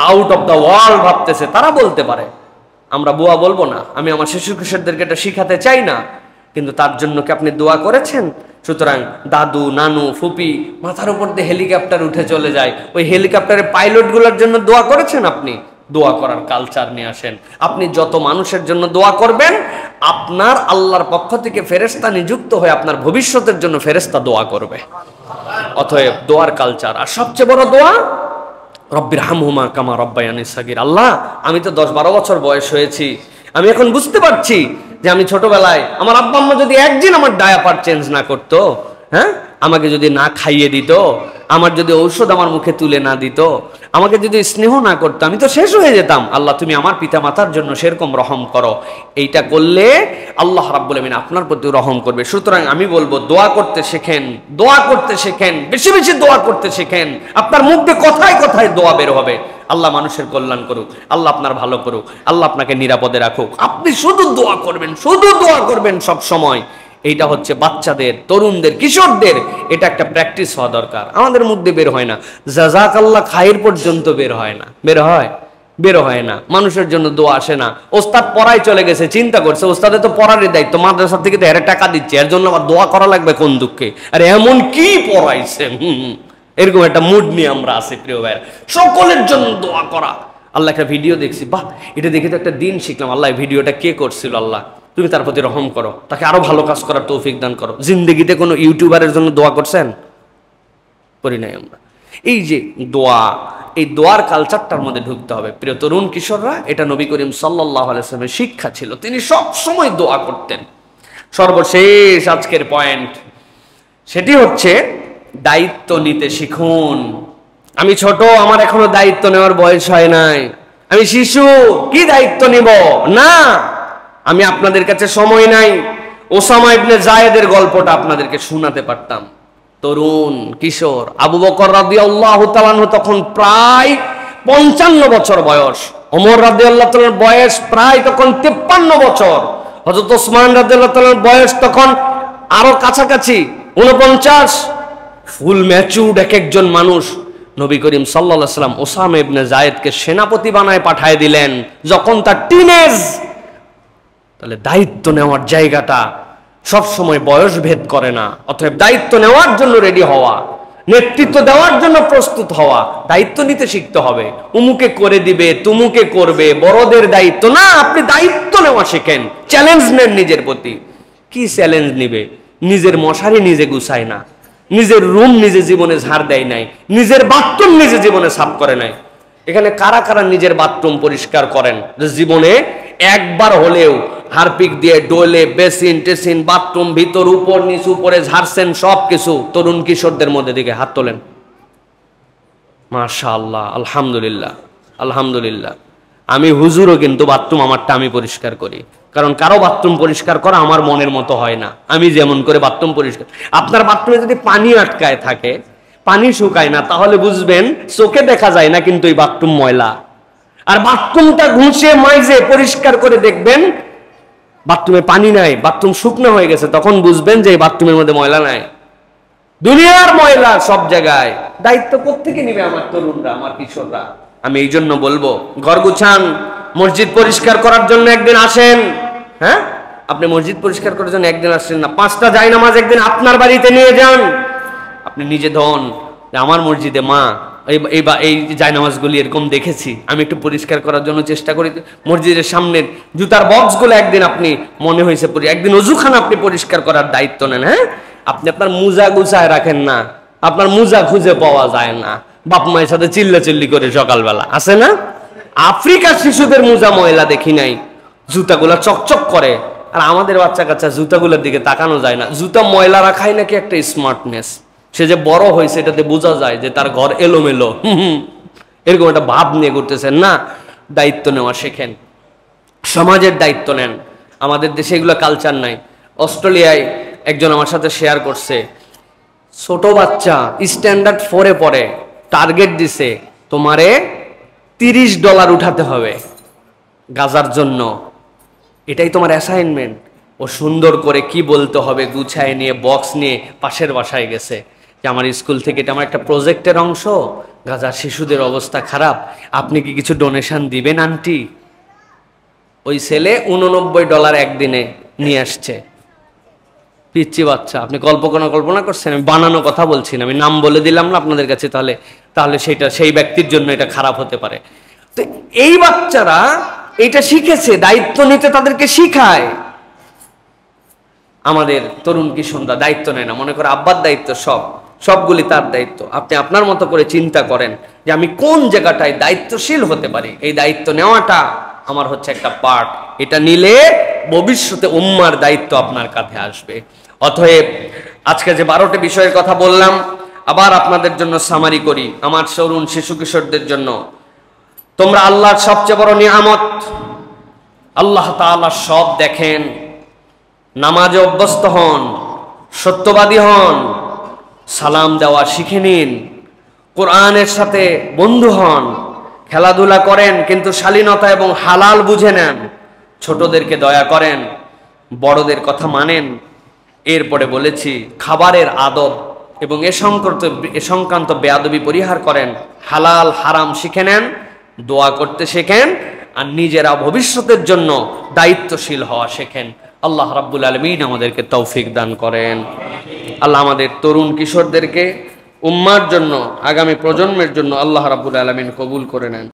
আউট অফ দ্য ওয়ার্ল্ড ভাবতেছে তারা বলতে পারে, আমরা বুয়া বলবো না। আমি আমার শিশু কিশোরদেরকে এটা শিখাতে চাই না, কিন্তু তার জন্য কি আপনি দোয়া করেছেন? সুতরাং দাদু, নানু, ফুপি মাথার উপর দিয়ে হেলিকপ্টার উঠে চলে যায়, ওই হেলিকপ্টারের পাইলটগুলোর জন্য দোয়া করেছেন? আপনি দোয়া করার কালচার নিয়ে আসেন। আপনি যত মানুষের জন্য দোয়া করবেন, আপনার আল্লাহর পক্ষ থেকে ফেরেশতা নিযুক্ত হয়ে আপনার ভবিষ্যতের জন্য ফেরেশতা দোয়া করবে। অতএব দোয়ার কালচার। আর সবচেয়ে বড় দোয়া রব্বির হামহুমা কামা রব্বায়ানি সগীর। আল্লাহ আমি তো 10-12 বছর বয়স হয়েছি, আমি এখন বুঝতে পারছি যে আমি ছোটবেলায় আমার আব্বা আম্মা যদি একদিন আমার ডায়াপার চেঞ্জ না করতো, হ্যাঁ, আমাকে যদি না খাইয়ে দিত, আমার যদি ঔষধ আমার মুখে তুলে না দিত, আমাকে যদি স্নেহ না করতো, আমি তো শেষ হয়ে যেতাম। আল্লাহ তুমি আমার পিতা মাতার জন্য সেরকম রহম করো। এইটা করলে আল্লাহ রাব্বুল আমিন আপনার প্রতি রহম করবে। সুতরাং আমি বলবো দোয়া করতে শেখেন, দোয়া করতে শেখেন, বেশি বেশি দোয়া করতে শেখেন। আপনার মুখ দিয়ে কথায় কথায় দোয়া বের হবে। আল্লাহ মানুষের কল্যাণ করুক, আল্লাহ আপনার ভালো করুক, আল্লাহ আপনাকে নিরাপদে রাখুক। আপনি শুধু দোয়া করবেন, শুধু দোয়া করবেন সব সময়। এইটা হচ্ছে বাচ্চাদের, তরুণদের, কিশোরদের এটা একটা প্র্যাকটিস হওয়া দরকার। আমাদের মধ্যে বের হয় না, জাযাকাল্লাহ খায়ের পর্যন্ত বের হয় না। বের হয় না। মানুষের জন্য দোয়া আসে না। ওস্তাদ পড়ায় চলে গেছে, চিন্তা করছে ওস্তাদের তো পড়ারই দায়িত্ব, মাদ্রাসা থেকে তো এর টাকা দিচ্ছে, এর জন্য আবার দোয়া করা লাগবে কোন দুঃখে? আরে এমন কি পড়াইছে, এরকম একটা মুড নিয়ে আমরা আছি প্রিয় ভাইরা। সকলের জন্য দোয়া করা। আল্লাহ একটা ভিডিও দেখছি, বাহ এটা দেখে তো একটা দিন শিখলাম। আল্লাহ ভিডিওটা কে করছিল? আল্লাহ তুমি তার প্রতি রহম করো, তাকে আরো ভালো কাজ করার তৌফিক দান করো। জিন্দেগিতে কোনো ইউটিউবারের জন্য দোয়া করছেন? করি নাই আমরা। এই যে দোয়া, এই দোয়ার কালচারটার মধ্যে ঢুকতে হবে প্রিয় তরুণ কিশোররা। এটা নবী করিম সাল্লাল্লাহু আলাইহি ওয়াসাল্লামের শিক্ষা ছিল, তিনি সব সময় দোয়া করতেন। সর্বশেষ আজকের পয়েন্ট, সেটি হচ্ছে দায়িত্ব নিতে শিখুন। আমি ছোট, আমার এখনো দায়িত্ব নেওয়ার বয়স হয় নাই, আমি শিশু, কি দায়িত্ব নিব? না, আমি আপনাদের কাছে সময় নাই ওসামা ইবনে যায়েদের গল্পটা আপনাদেরকে শোনাতে পারতাম। তরুণ কিশোর আবু বকর রাদিয়াল্লাহু তাআলা আনহু তখন প্রায় 55 বছর বয়স, ওমর রাদিয়াল্লাহু তাআলার বয়স প্রায় তখন 53 বছর, হযরত ওসমান রাদিয়াল্লাহু তাআলার বয়স তখন আরো কাছাকাছি 49। ফুল ম্যাচুরড এক একজন মানুষ। নবী করিম সাল্লাল্লাহু আলাইহি ওয়াসাল্লাম ওসামা ইবনে যায়েদকে সেনাপতি বানায় পাঠিয়ে দিলেন যখন তার টিনেজ। তাহলে দায়িত্ব নেওয়ার জায়গাটা সব সময় বয়স ভেদ করে না। অতএব দায়িত্ব নেওয়ার জন্য রেডি হওয়া, নেতৃত্ব দেওয়ার জন্য প্রস্তুত হওয়া, দায়িত্ব নিতে শিখতে হবে। উমুকে করে দিবে, তুমুকে করবে, বড়দের দায়িত্ব না, আপনি দায়িত্ব নেওয়া শেখেন। চ্যালেঞ্জ নেন নিজের প্রতি। কি চ্যালেঞ্জ নিবে? নিজের মশারি নিজে গুছায় না, নিজের রুম নিজে জীবনে ঝাড় দেয় নাই, নিজের বাথরুম নিজে জীবনে সাফ করে নাই। এখানে কারা কারা নিজের বাথরুম পরিষ্কার করেন যে জীবনে একবার হলেও হারপিক দিয়ে ডোলে বেসিন টেসিন বাথরুম ভিতর উপর নিচু উপরে ঝাড়ছেন সবকিছু? তরুণ কিশোরদের মধ্যে দিকে হাত তোলেন। মাশাআল্লাহ, আলহামদুলিল্লাহ, আলহামদুলিল্লাহ। আমি হুজুরও কিন্তু বাথরুম আমারটা আমি পরিষ্কার করি, কারণ কারো বাথরুম পরিষ্কার করা আমার মনের মতো হয় না। আমি যেমন করে বাথরুম পরিষ্কার, আপনার বাথরুমে যদি পানি আটকায় থাকে, পানি শুকায় না, তাহলে বুঝবেন চোখে দেখা যায় না কিন্তু এই বাথরুম ময়লা। আর বাথরুমটা ঘুষে মাইজে পরিষ্কার করে দেখবেন বাথরুমে পানি নাই, বাথরুম শুকনো হয়ে গেছে, তখন বুঝবেন যে এই বাথরুমের মধ্যে ময়লা নাই। দুনিয়ার ময়লা সব জায়গায়। দায়িত্ব কোত্থেকে নিবে আমার তরুণরা, আমার কিশোররা? আমি এই জন্য বলবো, ঘর গুছান, মসজিদ পরিষ্কার করার জন্য একদিন আসেন। হ্যাঁ, আপনি মসজিদ পরিষ্কার করার জন্য একদিন আসছেন না, 5টা জায়নামাজ একদিন আপনার বাড়িতে নিয়ে যান। আপনি নিজে ধন, আমার মসজিদে মা এই জায়নামাজগুলি এরকম দেখেছি, আমি একটু পরিষ্কার করার জন্য চেষ্টা করি। মসজিদের সামনের জুতার বক্সগুলো একদিন আপনি মনে হয়েছে একদিন অজুখানা আপনি পরিষ্কার করার দায়িত্ব নেন। হ্যাঁ, আপনি আপনার মুজা গুছায় রাখেন না, আপনার মুজা খুঁজে পাওয়া যায় না, বাপ মায়ের সাথে চিল্লাচিল্লি করে সকালবেলা, আছে না? আফ্রিকার শিশুদের মুজা ময়লা দেখি নাই, জুতাগুলা চকচক করে। আর আমাদের বাচ্চা কাচ্চা জুতাগুলোর দিকে তাকানো যায় না। জুতা ময়লা রাখাই নাকি একটা স্মার্টনেস। সে যে বড় হয়েছে এটাতে বোঝা যায় যে তার ঘর এলোমেলো, এরকম একটা ভাব নিয়ে করতেছেন না। দায়িত্ব নেওয়া শেখেন, সমাজের দায়িত্ব নেন। আমাদের দেশে এগুলো কালচার নাই। অস্ট্রেলিয়ায় একজন আমার সাথে শেয়ার করছে, ছোট বাচ্চা স্ট্যান্ডার্ড 4-এ পড়ে, টার্গেট দিছে তোমারে $30 উঠাতে হবে গাজার জন্য, এটাই তোমার অ্যাসাইনমেন্ট। ও সুন্দর করে কি বলতে হবে গুছায় নিয়ে বক্স নিয়ে পাশের বাসায় গেছে যে আমার স্কুল থেকে এটা আমার একটা প্রজেক্টের অংশ, গাজার শিশুদের অবস্থা খারাপ, আপনি কি কিছু ডোনেশন দিবেন আন্টি? ওই ছেলে $89 একদিনে নিয়ে আসছে। পিচ্ছি বাচ্চা, আপনি কল্পনা করছেন? আমি বানানো কথা বলছি না, আমি নাম বলে দিলাম না আপনাদের কাছে, তাহলে সেটা সেই ব্যক্তির জন্য এটা খারাপ হতে পারে। তো এই বাচ্চারা এটা শিখেছে, দায়িত্ব নিতে তাদেরকে শিখায়। আমাদের তরুণ কিশোররা দায়িত্ব নেয় না, মনে করে আব্বার দায়িত্ব সবগুলি তার দায়িত্ব। আপনি আপনার মতো করে চিন্তা করেন যে আমি কোন জায়গাটায় দায়িত্বশীল হতে পারি। এই দায়িত্ব নেওয়াটা আমার হচ্ছে একটা পার্ট। এটা নিলে ভবিষ্যতে উম্মার দায়িত্ব আপনার কাঁধে আসবে। অতএব আজকে যে 12টি বিষয়ের কথা বললাম, আবার আপনাদের জন্য সামারি করি, আমার তরুণ শিশু কিশোরদের জন্য। তোমরা আল্লাহর সবচেয়ে বড় নিয়ামত, আল্লাহ তাআলা সব দেখেন। নামাজে অভ্যস্ত হন, সত্যবাদী হন, সালাম দেওয়া শিখে নিন, কোরআনের সাথে বন্ধু হন, খেলাধুলা করেন কিন্তু শালীনতা এবং হালাল বুঝে নেন, ছোটদেরকে দয়া করেন, বড়দের কথা মানেন। এরপরে বলেছি খাবারের আদব এবং এ সংক্রান্ত বেয়াদবি পরিহার করেন, হালাল হারাম শিখে নেন, দোয়া করতে শেখেন, আর নিজেরা ভবিষ্যতের জন্য দায়িত্বশীল হওয়া শেখেন। আল্লাহ রাব্বুল আলামিন আমাদেরকে তৌফিক দান করেন। আল্লাহ আমাদের তরুণ কিশোরদেরকে উম্মার জন্য, আগামী প্রজন্মের জন্য আল্লাহ রাব্বুল আলামিন কবুল করে নেন।